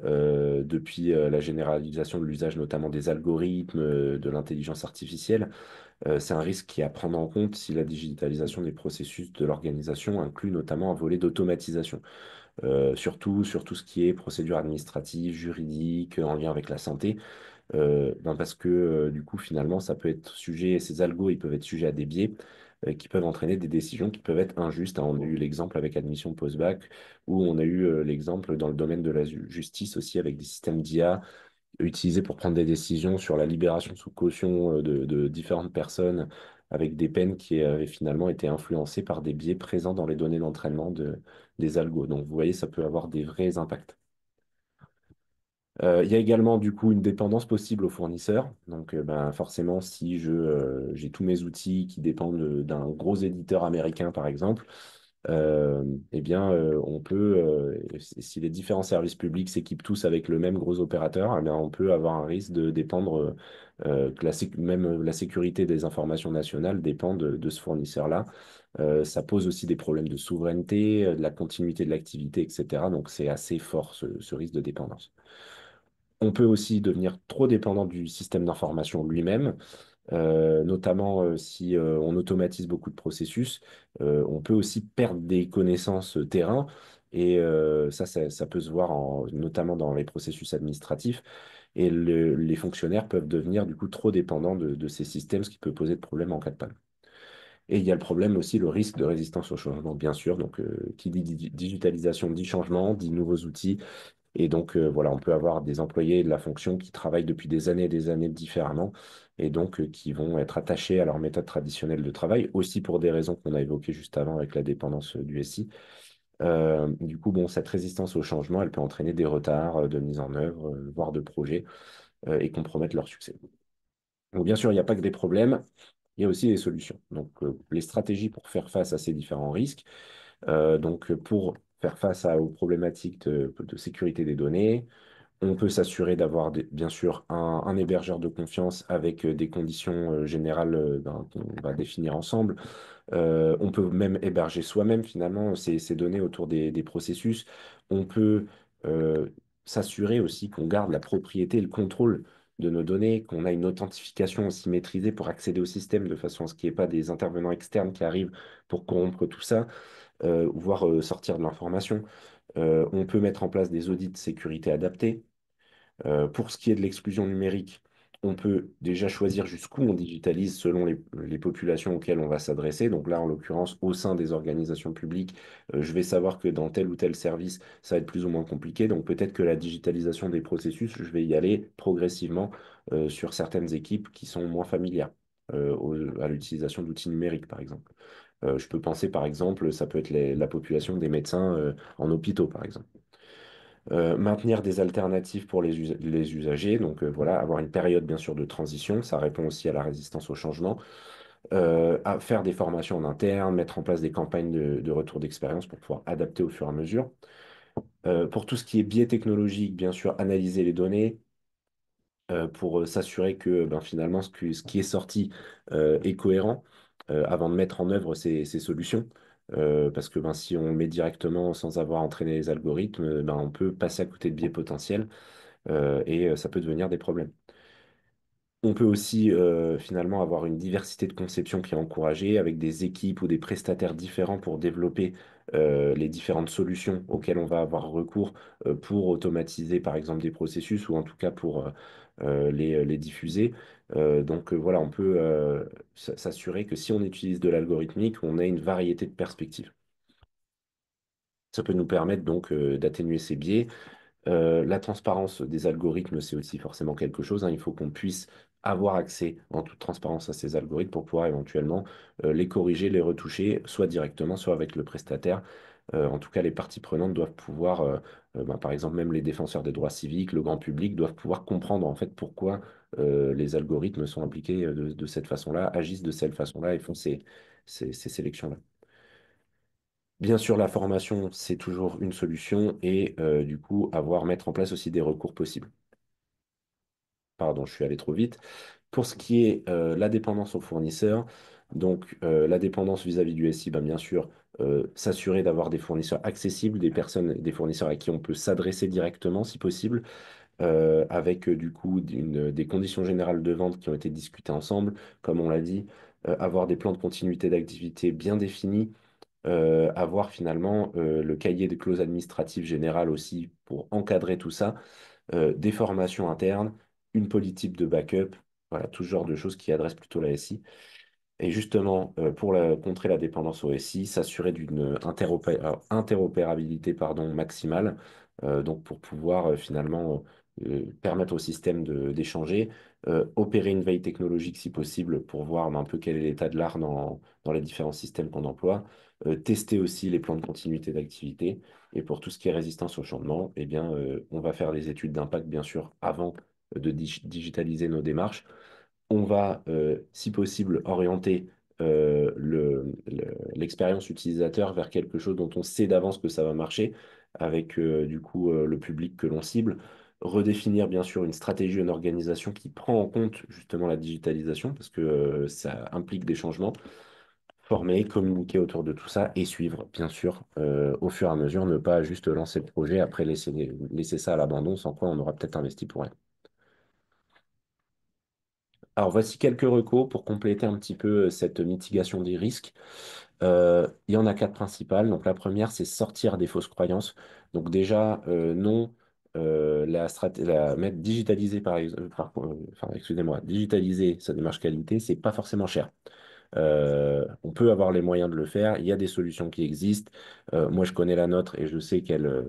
depuis la généralisation de l'usage notamment des algorithmes, de l'intelligence artificielle. C'est un risque qui est à prendre en compte si la digitalisation des processus de l'organisation inclut notamment un volet d'automatisation. Surtout sur tout ce qui est procédure administrative, juridique, en lien avec la santé. Parce que du coup, finalement, ça peut être sujet, ces algos, ils peuvent être sujets à des biais qui peuvent entraîner des décisions qui peuvent être injustes, hein. On a eu l'exemple avec admission post-bac, ou on a eu l'exemple dans le domaine de la justice aussi avec des systèmes d'IA utilisés pour prendre des décisions sur la libération sous caution de différentes personnes avec des peines qui avaient finalement été influencées par des biais présents dans les données d'entraînement des algos. Donc, vous voyez, ça peut avoir des vrais impacts. Il y a également du coup une dépendance possible aux fournisseurs. Donc forcément, si j'ai tous mes outils qui dépendent d'un gros éditeur américain, par exemple, eh bien on peut, si les différents services publics s'équipent tous avec le même gros opérateur, eh bien, on peut avoir un risque de dépendre, que même la sécurité des informations nationales dépend de ce fournisseur-là. Ça pose aussi des problèmes de souveraineté, de la continuité de l'activité, etc. Donc c'est assez fort ce risque de dépendance. On peut aussi devenir trop dépendant du système d'information lui-même, notamment si on automatise beaucoup de processus. On peut aussi perdre des connaissances terrain, et ça peut se voir notamment dans les processus administratifs. Et les fonctionnaires peuvent devenir du coup trop dépendants de ces systèmes, ce qui peut poser de problèmes en cas de panne. Et il y a le problème aussi, le risque de résistance au changement, bien sûr. Donc, qui dit digitalisation dit changement, dit nouveaux outils. Et donc, voilà, on peut avoir des employés de la fonction qui travaillent depuis des années et des années différemment, et donc qui vont être attachés à leur méthode traditionnelle de travail, aussi pour des raisons qu'on a évoquées juste avant avec la dépendance du SI. Du coup, bon, cette résistance au changement, elle peut entraîner des retards de mise en œuvre, voire de projets, et compromettre leur succès. Donc, bien sûr, il n'y a pas que des problèmes, il y a aussi des solutions. Donc, les stratégies pour faire face à ces différents risques. Donc, pour faire face aux problématiques de sécurité des données, on peut s'assurer d'avoir bien sûr un hébergeur de confiance avec des conditions générales qu'on va définir ensemble. On peut même héberger soi-même finalement ces données autour des processus. On peut euh, s'assurer aussi qu'on garde la propriété et le contrôle de nos données, qu'on a une authentification aussi maîtrisée pour accéder au système de façon à ce qu'il n'y ait pas des intervenants externes qui arrivent pour corrompre tout ça, voire sortir de l'information. On peut mettre en place des audits de sécurité adaptés. Pour ce qui est de l'exclusion numérique, on peut déjà choisir jusqu'où on digitalise selon les populations auxquelles on va s'adresser. Donc là, en l'occurrence, au sein des organisations publiques, je vais savoir que dans tel ou tel service, ça va être plus ou moins compliqué. Donc peut-être que la digitalisation des processus, je vais y aller progressivement sur certaines équipes qui sont moins familières à l'utilisation d'outils numériques, par exemple. Je peux penser, par exemple, ça peut être la population des médecins en hôpitaux, par exemple. Maintenir des alternatives pour les usagers, donc voilà, avoir une période bien sûr de transition, ça répond aussi à la résistance au changement. À faire des formations en interne, mettre en place des campagnes de retour d'expérience pour pouvoir adapter au fur et à mesure. Pour tout ce qui est biais technologique, bien sûr, analyser les données, pour s'assurer que finalement ce qui est sorti est cohérent avant de mettre en œuvre ces solutions. Parce que si on le met directement sans avoir entraîné les algorithmes, on peut passer à côté de biais potentiels, et ça peut devenir des problèmes. On peut aussi finalement avoir une diversité de conception qui est encouragée avec des équipes ou des prestataires différents pour développer les différentes solutions auxquelles on va avoir recours pour automatiser par exemple des processus, ou en tout cas pour les diffuser. Donc voilà, on peut s'assurer que si on utilise de l'algorithmique, on a une variété de perspectives. Ça peut nous permettre donc d'atténuer ces biais. La transparence des algorithmes, c'est aussi forcément quelque chose, hein. Il faut qu'on puisse avoir accès en toute transparence à ces algorithmes pour pouvoir éventuellement les corriger, les retoucher, soit directement, soit avec le prestataire, En tout cas, les parties prenantes doivent pouvoir, ben, par exemple, même les défenseurs des droits civiques, le grand public, doivent pouvoir comprendre en fait pourquoi les algorithmes sont impliqués de cette façon-là, agissent de cette façon-là et font ces sélections-là. Bien sûr, la formation, c'est toujours une solution et du coup, mettre en place aussi des recours possibles. Pardon, je suis allé trop vite. Pour ce qui est la dépendance aux fournisseurs, donc la dépendance vis-à-vis du SI, ben, bien sûr, s'assurer d'avoir des fournisseurs accessibles, des personnes, des fournisseurs à qui on peut s'adresser directement si possible, avec du coup des conditions générales de vente qui ont été discutées ensemble, comme on l'a dit, avoir des plans de continuité d'activité bien définis, avoir finalement le cahier des clauses administratives générales aussi pour encadrer tout ça, des formations internes, une politique de backup, voilà, tout ce genre de choses qui adressent plutôt la SI. Et justement, pour contrer la dépendance au SI, s'assurer d'une interopérabilité pardon, maximale, donc pour pouvoir finalement permettre au système d'échanger, opérer une veille technologique si possible pour voir un peu quel est l'état de l'art dans les différents systèmes qu'on emploie, tester aussi les plans de continuité d'activité, et pour tout ce qui est résistance au changement, eh bien, on va faire les études d'impact, bien sûr, avant de digitaliser nos démarches. On va, si possible, orienter l'expérience utilisateur vers quelque chose dont on sait d'avance que ça va marcher, avec du coup le public que l'on cible. Redéfinir bien sûr une stratégie, une organisation qui prend en compte justement la digitalisation, parce que ça implique des changements. Former, communiquer autour de tout ça et suivre, bien sûr, au fur et à mesure, ne pas juste lancer le projet, après laisser ça à l'abandon, sans quoi on aura peut-être investi pour rien. Alors, voici quelques recos pour compléter un petit peu cette mitigation des risques. Il y en a quatre principales. Donc, la première, c'est sortir des fausses croyances. Donc, déjà, non, mettre digitaliser, enfin, excusez-moi, digitaliser sa démarche qualité, c'est pas forcément cher. On peut avoir les moyens de le faire. Il y a des solutions qui existent. Moi, je connais la nôtre et je sais qu'elle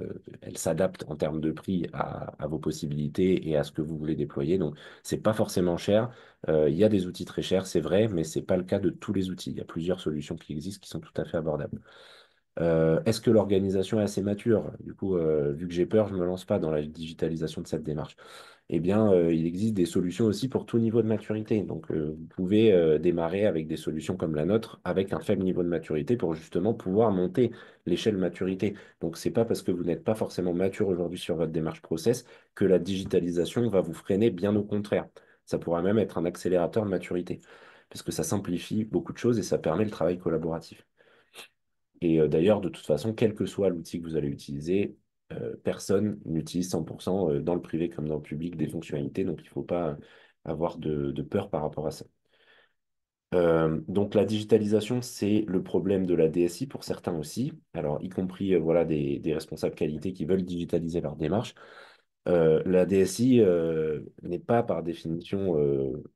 s'adapte en termes de prix à vos possibilités et à ce que vous voulez déployer. Donc, c'est pas forcément cher. Il y a des outils très chers, c'est vrai, mais c'est pas le cas de tous les outils. Il y a plusieurs solutions qui existent qui sont tout à fait abordables. Est-ce que l'organisation est assez mature? Du coup, vu que j'ai peur, je ne me lance pas dans la digitalisation de cette démarche. Eh bien, il existe des solutions aussi pour tout niveau de maturité. Donc, vous pouvez démarrer avec des solutions comme la nôtre, avec un faible niveau de maturité pour justement pouvoir monter l'échelle maturité. Donc, c'est pas parce que vous n'êtes pas forcément mature aujourd'hui sur votre démarche process que la digitalisation va vous freiner, bien au contraire. Ça pourra même être un accélérateur de maturité, parce que ça simplifie beaucoup de choses et ça permet le travail collaboratif. Et d'ailleurs, de toute façon, quel que soit l'outil que vous allez utiliser, personne n'utilise 100% dans le privé comme dans le public des fonctionnalités, donc il ne faut pas avoir de peur par rapport à ça. Donc la digitalisation, c'est le problème de la DSI pour certains aussi, alors y compris voilà, des responsables qualité qui veulent digitaliser leur démarche. La DSI n'est pas par définition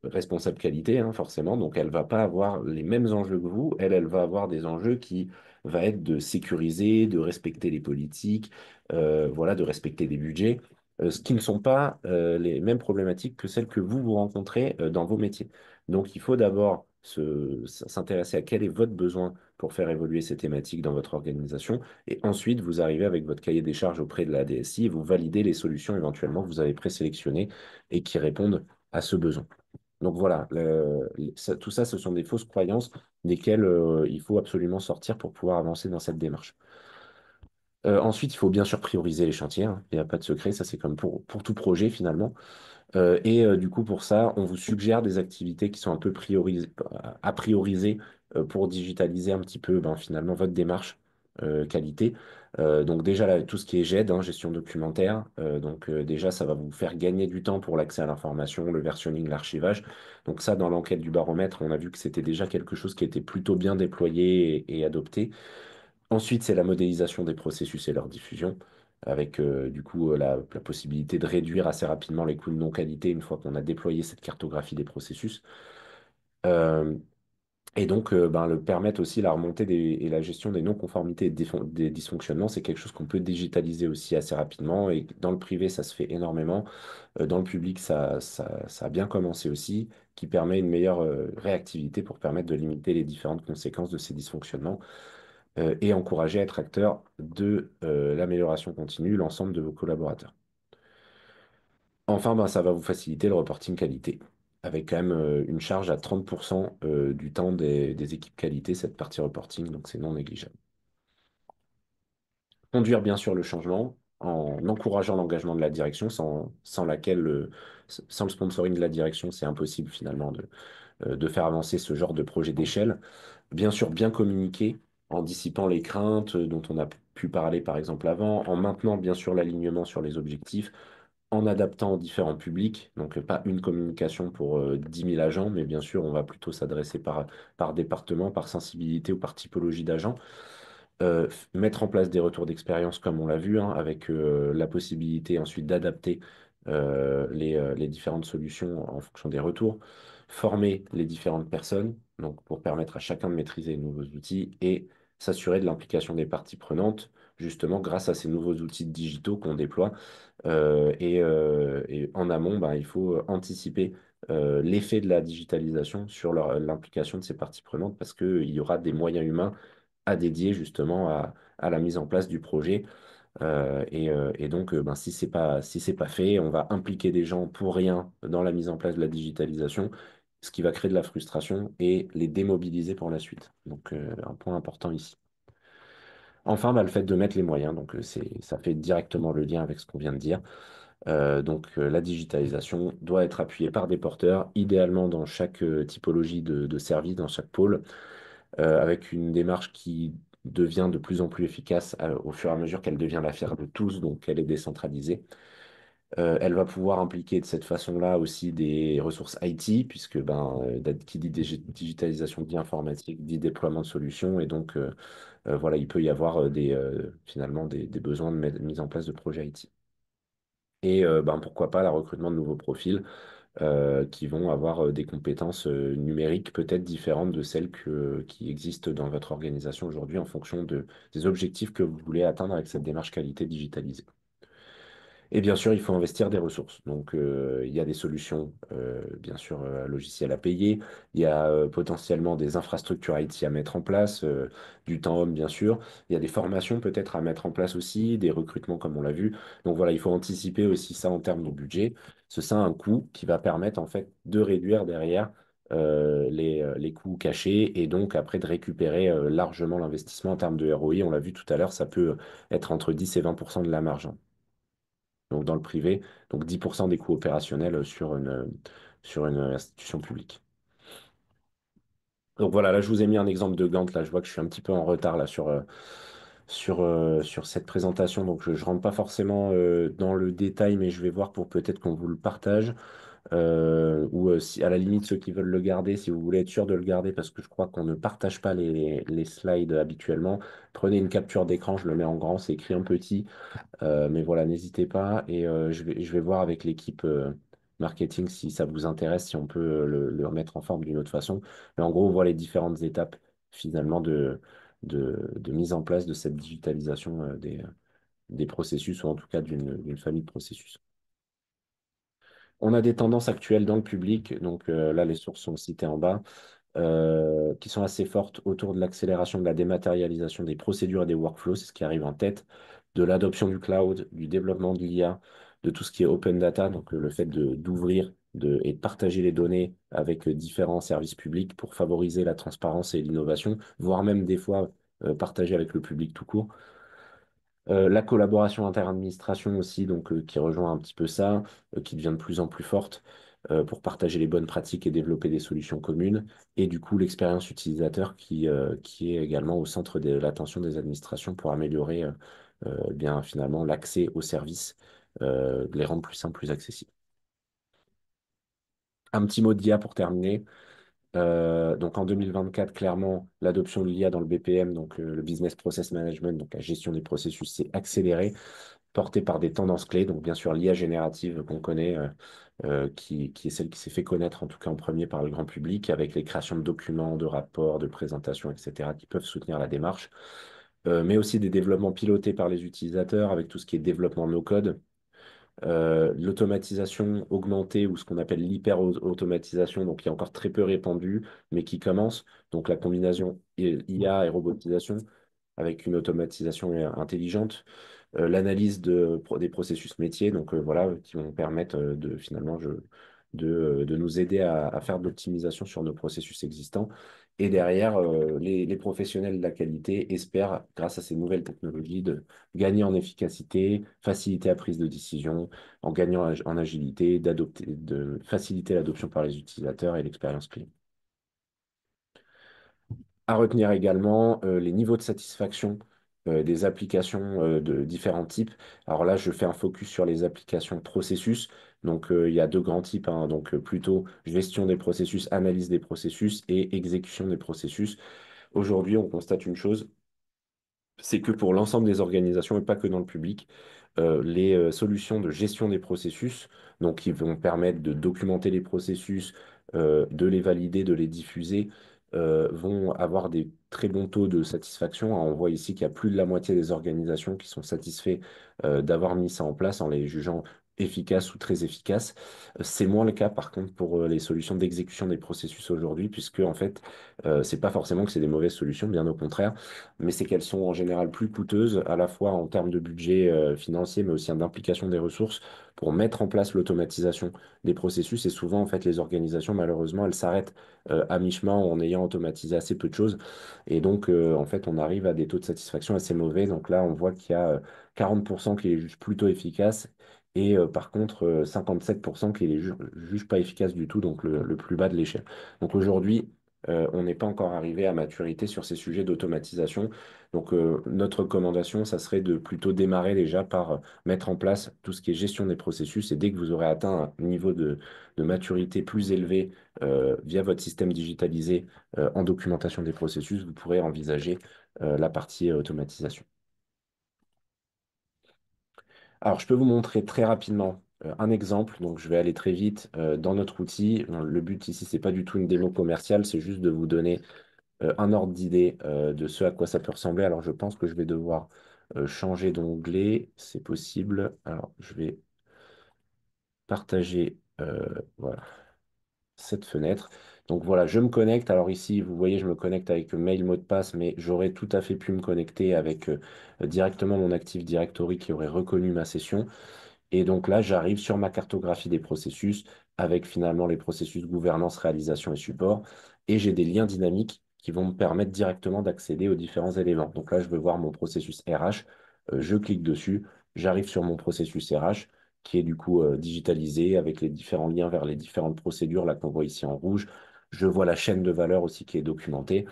responsable qualité, hein, forcément, donc elle va pas avoir les mêmes enjeux que vous. Elle va avoir des enjeux qui va être de sécuriser, de respecter les politiques, voilà, de respecter des budgets, ce qui ne sont pas les mêmes problématiques que celles que vous rencontrez dans vos métiers. Donc il faut d'abord s'intéresser à quel est votre besoin pour faire évoluer ces thématiques dans votre organisation et ensuite, vous arrivez avec votre cahier des charges auprès de la DSI et vous validez les solutions éventuellement que vous avez présélectionnées et qui répondent à ce besoin. Donc voilà, tout ça, ce sont des fausses croyances desquelles il faut absolument sortir pour pouvoir avancer dans cette démarche. Ensuite, il faut bien sûr prioriser les chantiers, hein. Il n'y a pas de secret, ça c'est comme pour tout projet finalement. Du coup, pour ça, on vous suggère des activités qui sont un peu à prioriser pour digitaliser un petit peu ben, finalement votre démarche qualité. Donc déjà, là, tout ce qui est GED, hein, gestion documentaire, déjà, ça va vous faire gagner du temps pour l'accès à l'information, le versionning, l'archivage. Donc ça, dans l'enquête du baromètre, on a vu que c'était déjà quelque chose qui était plutôt bien déployé et adopté. Ensuite, c'est la modélisation des processus et leur diffusion, avec du coup la possibilité de réduire assez rapidement les coûts de non-qualité une fois qu'on a déployé cette cartographie des processus. Euh, le permettre aussi la remontée et la gestion des non-conformités et des dysfonctionnements, c'est quelque chose qu'on peut digitaliser aussi assez rapidement. Et dans le privé, ça se fait énormément. Dans le public, ça a bien commencé aussi, qui permet une meilleure réactivité pour permettre de limiter les différentes conséquences de ces dysfonctionnements. et encourager à être acteur de l'amélioration continue l'ensemble de vos collaborateurs. Enfin, ben, ça va vous faciliter le reporting qualité, avec quand même une charge à 30% du temps des équipes qualité, cette partie reporting, donc c'est non négligeable. Conduire bien sûr le changement en encourageant l'engagement de la direction, sans laquelle, sans le sponsoring de la direction, c'est impossible finalement de faire avancer ce genre de projet d'échelle. Bien sûr, bien communiquer en dissipant les craintes dont on a pu parler par exemple avant, en maintenant bien sûr l'alignement sur les objectifs, en adaptant aux différents publics. Donc pas une communication pour 10 000 agents, mais bien sûr, on va plutôt s'adresser par département, par sensibilité ou par typologie d'agents. Mettre en place des retours d'expérience comme on l'a vu, hein, avec la possibilité ensuite d'adapter les différentes solutions en fonction des retours, former les différentes personnes, donc pour permettre à chacun de maîtriser les nouveaux outils et s'assurer de l'implication des parties prenantes, justement grâce à ces nouveaux outils digitaux qu'on déploie. Et en amont, ben, il faut anticiper l'effet de la digitalisation sur l'implication de ces parties prenantes parce qu'il y aura des moyens humains à dédier justement à la mise en place du projet. Et donc, ben, si c'est pas fait, on va impliquer des gens pour rien dans la mise en place de la digitalisation, ce qui va créer de la frustration et les démobiliser pour la suite. Donc, un point important ici. Enfin, bah, le fait de mettre les moyens, donc ça fait directement le lien avec ce qu'on vient de dire. La digitalisation doit être appuyée par des porteurs, idéalement dans chaque typologie de service, dans chaque pôle, avec une démarche qui devient de plus en plus efficace au fur et à mesure qu'elle devient l'affaire de tous, donc elle est décentralisée. Elle va pouvoir impliquer de cette façon-là aussi des ressources IT, puisque ben, qui dit digitalisation dit informatique, dit déploiement de solutions, et donc voilà, il peut y avoir finalement des besoins de mise en place de projets IT. Et ben, pourquoi pas le recrutement de nouveaux profils qui vont avoir des compétences numériques peut-être différentes de celles qui existent dans votre organisation aujourd'hui en fonction des objectifs que vous voulez atteindre avec cette démarche qualité digitalisée. Et bien sûr, il faut investir des ressources. Donc, il y a des solutions, bien sûr, logicielles à payer. Il y a potentiellement des infrastructures IT à mettre en place, du temps homme, bien sûr. Il y a des formations peut-être à mettre en place aussi, des recrutements comme on l'a vu. Donc voilà, il faut anticiper aussi ça en termes de budget. Ça a un coût qui va permettre en fait de réduire derrière les coûts cachés et donc après de récupérer largement l'investissement en termes de ROI. On l'a vu tout à l'heure, ça peut être entre 10 et 20% de la marge, hein, donc dans le privé, donc 10% des coûts opérationnels sur une institution publique. Donc voilà, là je vous ai mis un exemple de Gantt, là je vois que je suis un petit peu en retard là sur cette présentation, donc je ne rentre pas forcément dans le détail, mais je vais voir pour peut-être qu'on vous le partage, ou si à la limite ceux qui veulent le garder, si vous voulez être sûr de le garder, parce que je crois qu'on ne partage pas les slides habituellement, prenez une capture d'écran, je le mets en grand, c'est écrit en petit. Mais voilà, n'hésitez pas et je vais voir avec l'équipe marketing si ça vous intéresse, si on peut le remettre en forme d'une autre façon. Mais en gros, on voit les différentes étapes finalement de mise en place de cette digitalisation des processus ou en tout cas d'une famille de processus. On a des tendances actuelles dans le public, donc là les sources sont citées en bas, qui sont assez fortes autour de l'accélération de la dématérialisation des procédures et des workflows, c'est ce qui arrive en tête, de l'adoption du cloud, du développement de l'IA, de tout ce qui est open data, donc le fait d'ouvrir et de partager les données avec différents services publics pour favoriser la transparence et l'innovation, voire même des fois partager avec le public tout court. La collaboration inter-administration aussi, donc qui rejoint un petit peu ça, qui devient de plus en plus forte pour partager les bonnes pratiques et développer des solutions communes. Et du coup, l'expérience utilisateur qui est également au centre de l'attention des administrations pour améliorer bien finalement l'accès aux services, les rendre plus simples, plus accessibles. Un petit mot d'IA pour terminer. Donc en 2024, clairement, l'adoption de l'IA dans le BPM, donc le Business Process Management, donc la gestion des processus, s'est accélérée, portée par des tendances clés. Donc bien sûr, l'IA générative qu'on connaît, qui est celle qui s'est fait connaître en tout cas en premier par le grand public, avec les créations de documents, de rapports, de présentations, etc., qui peuvent soutenir la démarche. Mais aussi des développements pilotés par les utilisateurs, avec tout ce qui est développement no-code, l'automatisation augmentée ou ce qu'on appelle l'hyper-automatisation, donc qui est encore très peu répandue, mais qui commence. Donc la combinaison IA et robotisation avec une automatisation intelligente, l'analyse des processus métiers, donc voilà, qui vont permettre de finalement de nous aider à faire de l'optimisation sur nos processus existants. Et derrière, les professionnels de la qualité espèrent, grâce à ces nouvelles technologies, de gagner en efficacité, faciliter la prise de décision, en gagnant en agilité, de faciliter l'adoption par les utilisateurs et l'expérience client. À retenir également les niveaux de satisfaction des applications de différents types. Alors là, je fais un focus sur les applications processus. Donc, il y a deux grands types, hein. Donc, plutôt gestion des processus, analyse des processus et exécution des processus. Aujourd'hui, on constate une chose, c'est que pour l'ensemble des organisations et pas que dans le public, les solutions de gestion des processus, donc qui vont permettre de documenter les processus, de les valider, de les diffuser, vont avoir des très bons taux de satisfaction. On voit ici qu'il y a plus de la moitié des organisations qui sont satisfaits d'avoir mis ça en place en les jugeant efficaces ou très efficaces. C'est moins le cas par contre pour les solutions d'exécution des processus aujourd'hui, puisque en fait, c'est pas forcément que c'est des mauvaises solutions, bien au contraire, mais c'est qu'elles sont en général plus coûteuses, à la fois en termes de budget financier, mais aussi en implication des ressources pour mettre en place l'automatisation des processus. Et souvent, en fait, les organisations, malheureusement, elles s'arrêtent à mi-chemin en ayant automatisé assez peu de choses. Et donc, en fait, on arrive à des taux de satisfaction assez mauvais. Donc là, on voit qu'il y a 40% qui les jugent plutôt efficaces. Et par contre, 57% qui les jugent pas efficaces du tout, donc le plus bas de l'échelle. Donc aujourd'hui, on n'est pas encore arrivé à maturité sur ces sujets d'automatisation. Donc, notre recommandation, ça serait de plutôt démarrer déjà par mettre en place tout ce qui est gestion des processus. Et dès que vous aurez atteint un niveau de maturité plus élevé via votre système digitalisé en documentation des processus, vous pourrez envisager la partie automatisation. Alors, je peux vous montrer très rapidement un exemple. Donc, je vais aller très vite dans notre outil. Le but ici, c'est pas du tout une démo commerciale, c'est juste de vous donner un ordre d'idée de ce à quoi ça peut ressembler. Alors, je pense que je vais devoir changer d'onglet. C'est possible. Alors, je vais partager voilà, cette fenêtre. Donc, voilà, je me connecte. Alors, ici, vous voyez, je me connecte avec mail, mot de passe, mais j'aurais tout à fait pu me connecter avec directement mon Active Directory qui aurait reconnu ma session. Et donc là, j'arrive sur ma cartographie des processus avec finalement les processus gouvernance, réalisation et support. Et j'ai des liens dynamiques qui vont me permettre directement d'accéder aux différents éléments. Donc là, je veux voir mon processus RH. Je clique dessus. J'arrive sur mon processus RH qui est du coup digitalisé avec les différents liens vers les différentes procédures là qu'on voit ici en rouge. Je vois la chaîne de valeur aussi qui est documentée.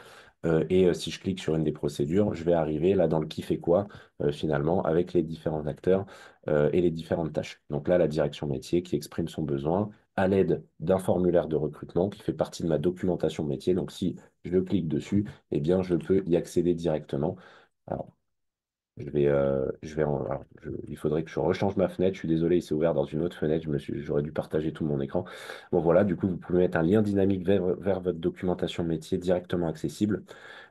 Si je clique sur une des procédures, je vais arriver là dans le qui fait quoi finalement avec les différents acteurs et les différentes tâches. Donc là, la direction métier qui exprime son besoin à l'aide d'un formulaire de recrutement qui fait partie de ma documentation métier. Donc si je clique dessus, eh bien, je peux y accéder directement. Alors, il faudrait que je rechange ma fenêtre. Je suis désolé, il s'est ouvert dans une autre fenêtre. J'aurais dû partager tout mon écran. Bon, voilà, du coup, vous pouvez mettre un lien dynamique vers votre documentation métier directement accessible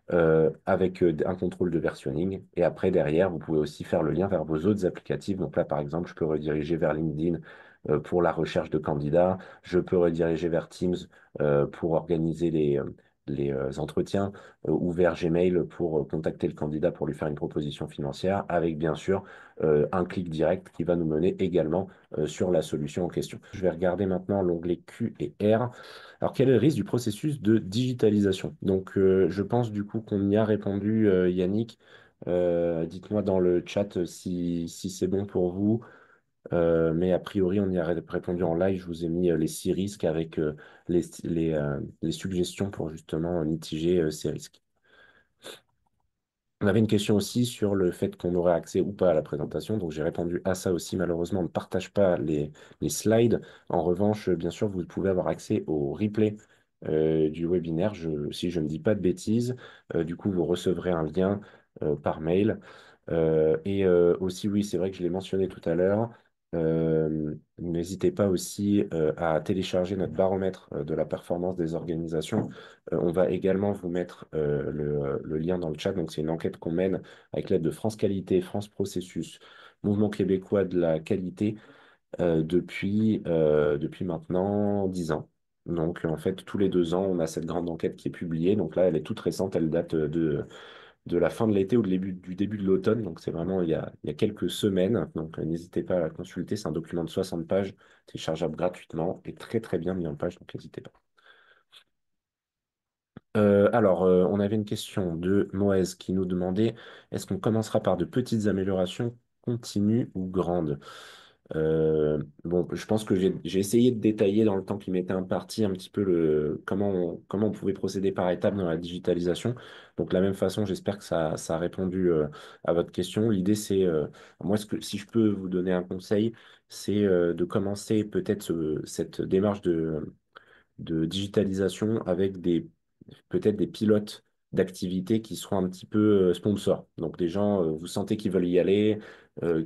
avec un contrôle de versionning. Et après, derrière, vous pouvez aussi faire le lien vers vos autres applicatifs. Donc là, par exemple, je peux rediriger vers LinkedIn pour la recherche de candidats. Je peux rediriger vers Teams pour organiser les entretiens ou vers Gmail pour contacter le candidat pour lui faire une proposition financière, avec bien sûr un clic direct qui va nous mener également sur la solution en question. Je vais regarder maintenant l'onglet Q et R. Alors, quel est le risque du processus de digitalisation? Donc, je pense du coup qu'on y a répondu, Yannick. Dites-moi dans le chat si c'est bon pour vous. Mais a priori, on y a répondu en live. Je vous ai mis les 6 risques avec les suggestions pour justement mitiger ces risques. On avait une question aussi sur le fait qu'on aurait accès ou pas à la présentation, donc j'ai répondu à ça aussi. Malheureusement, on ne partage pas les slides. En revanche, bien sûr, vous pouvez avoir accès au replay du webinaire, si je ne dis pas de bêtises. Du coup, vous recevrez un lien par mail. Aussi, oui, c'est vrai que je l'ai mentionné tout à l'heure. N'hésitez pas aussi à télécharger notre baromètre de la performance des organisations. On va également vous mettre le lien dans le chat. Donc, c'est une enquête qu'on mène avec l'aide de France Qualité, France Processus, Mouvement québécois de la qualité depuis maintenant 10 ans. Donc, en fait, tous les 2 ans, on a cette grande enquête qui est publiée. Donc là, elle est toute récente, elle date de la fin de l'été ou du début de l'automne. Donc, c'est vraiment il y a quelques semaines. Donc, n'hésitez pas à la consulter. C'est un document de 60 pages, téléchargeable gratuitement et très, très bien mis en page. Donc, n'hésitez pas. On avait une question de Moez qui nous demandait, est-ce qu'on commencera par de petites améliorations continues ou grandes? Bon, je pense que j'ai essayé de détailler dans le temps qui m'était imparti un petit peu comment on pouvait procéder par étapes dans la digitalisation. Donc, de la même façon, j'espère que ça a répondu à votre question. L'idée, c'est, moi, si je peux vous donner un conseil, c'est de commencer peut-être cette démarche de digitalisation avec peut-être des pilotes d'activités qui seront un petit peu sponsors. Donc des gens, vous sentez qu'ils veulent y aller,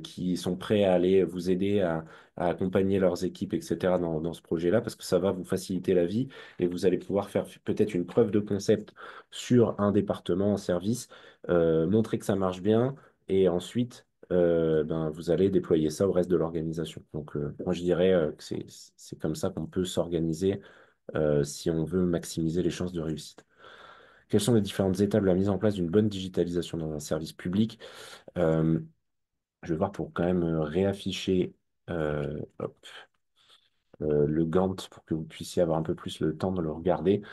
qui sont prêts à aller vous aider à accompagner leurs équipes, etc. dans ce projet-là, parce que ça va vous faciliter la vie et vous allez pouvoir faire peut-être une preuve de concept sur un département, un service, montrer que ça marche bien et ensuite vous allez déployer ça au reste de l'organisation. Donc, moi, je dirais que c'est comme ça qu'on peut s'organiser si on veut maximiser les chances de réussite. Quelles sont les différentes étapes de la mise en place d'une bonne digitalisation dans un service public? Euh, je vais voir pour quand même réafficher hop, le Gantt pour que vous puissiez avoir un peu plus le temps de le regarder.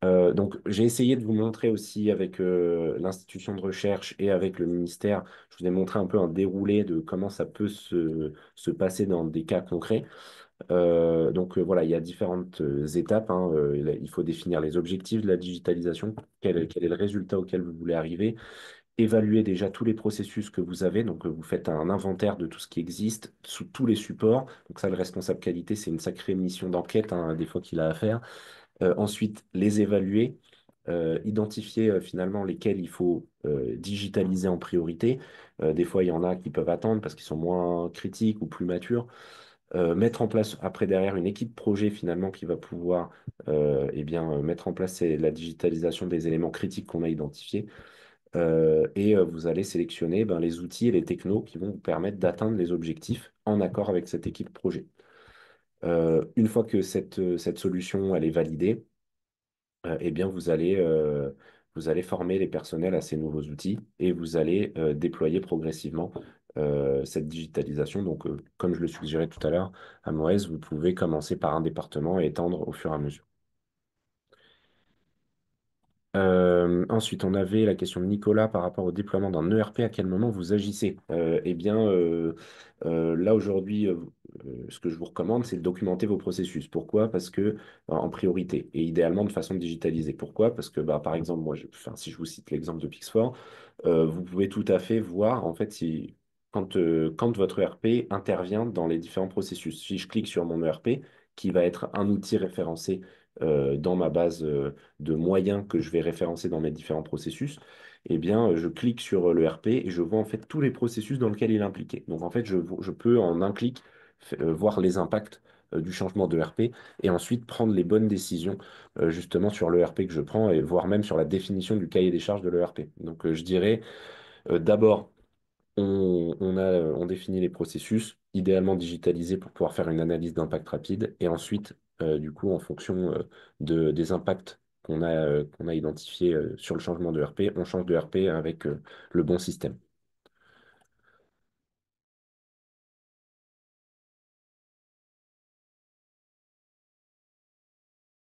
Donc, j'ai essayé de vous montrer aussi avec l'institution de recherche et avec le ministère, je vous ai montré un peu un déroulé de comment ça peut se passer dans des cas concrets. Voilà, il y a différentes étapes, hein. Il faut définir les objectifs de la digitalisation, quel est le résultat auquel vous voulez arriver, évaluer déjà tous les processus que vous avez. Donc, vous faites un inventaire de tout ce qui existe sous tous les supports. Donc, ça, le responsable qualité, c'est une sacrée mission d'enquête, hein, des fois qu'il a à faire. Ensuite, les évaluer, identifier finalement lesquels il faut digitaliser en priorité. Des fois, il y en a qui peuvent attendre parce qu'ils sont moins critiques ou plus matures. Mettre en place après derrière une équipe projet finalement qui va pouvoir mettre en place la digitalisation des éléments critiques qu'on a identifiés. Vous allez sélectionner les outils et les technos qui vont vous permettre d'atteindre les objectifs en accord avec cette équipe projet. Une fois que cette solution elle est validée, vous allez former les personnels à ces nouveaux outils et vous allez déployer progressivement cette digitalisation. Donc, comme je le suggérais tout à l'heure, à Moez, vous pouvez commencer par un département et étendre au fur et à mesure. Ensuite, on avait la question de Nicolas par rapport au déploiement d'un ERP. À quel moment vous agissez? Là aujourd'hui, ce que je vous recommande, c'est de documenter vos processus. Pourquoi? Parce que en priorité et idéalement de façon digitalisée. Pourquoi? Parce que par exemple, si je vous cite l'exemple de Pix4, vous pouvez tout à fait voir en fait si quand votre ERP intervient dans les différents processus. Si je clique sur mon ERP, qui va être un outil référencé dans ma base de moyens que je vais référencer dans mes différents processus, je clique sur le RP et je vois en fait tous les processus dans lesquels il est impliqué. Donc, en fait, je peux en un clic voir les impacts du changement de RP et ensuite prendre les bonnes décisions justement sur le RP que je prends et voire même sur la définition du cahier des charges de l'ERP. Donc, je dirais d'abord on définit les processus, idéalement digitalisés pour pouvoir faire une analyse d'impact rapide. Et ensuite, du coup, en fonction des impacts qu'on a identifiés sur le changement de RP, on change de RP avec le bon système.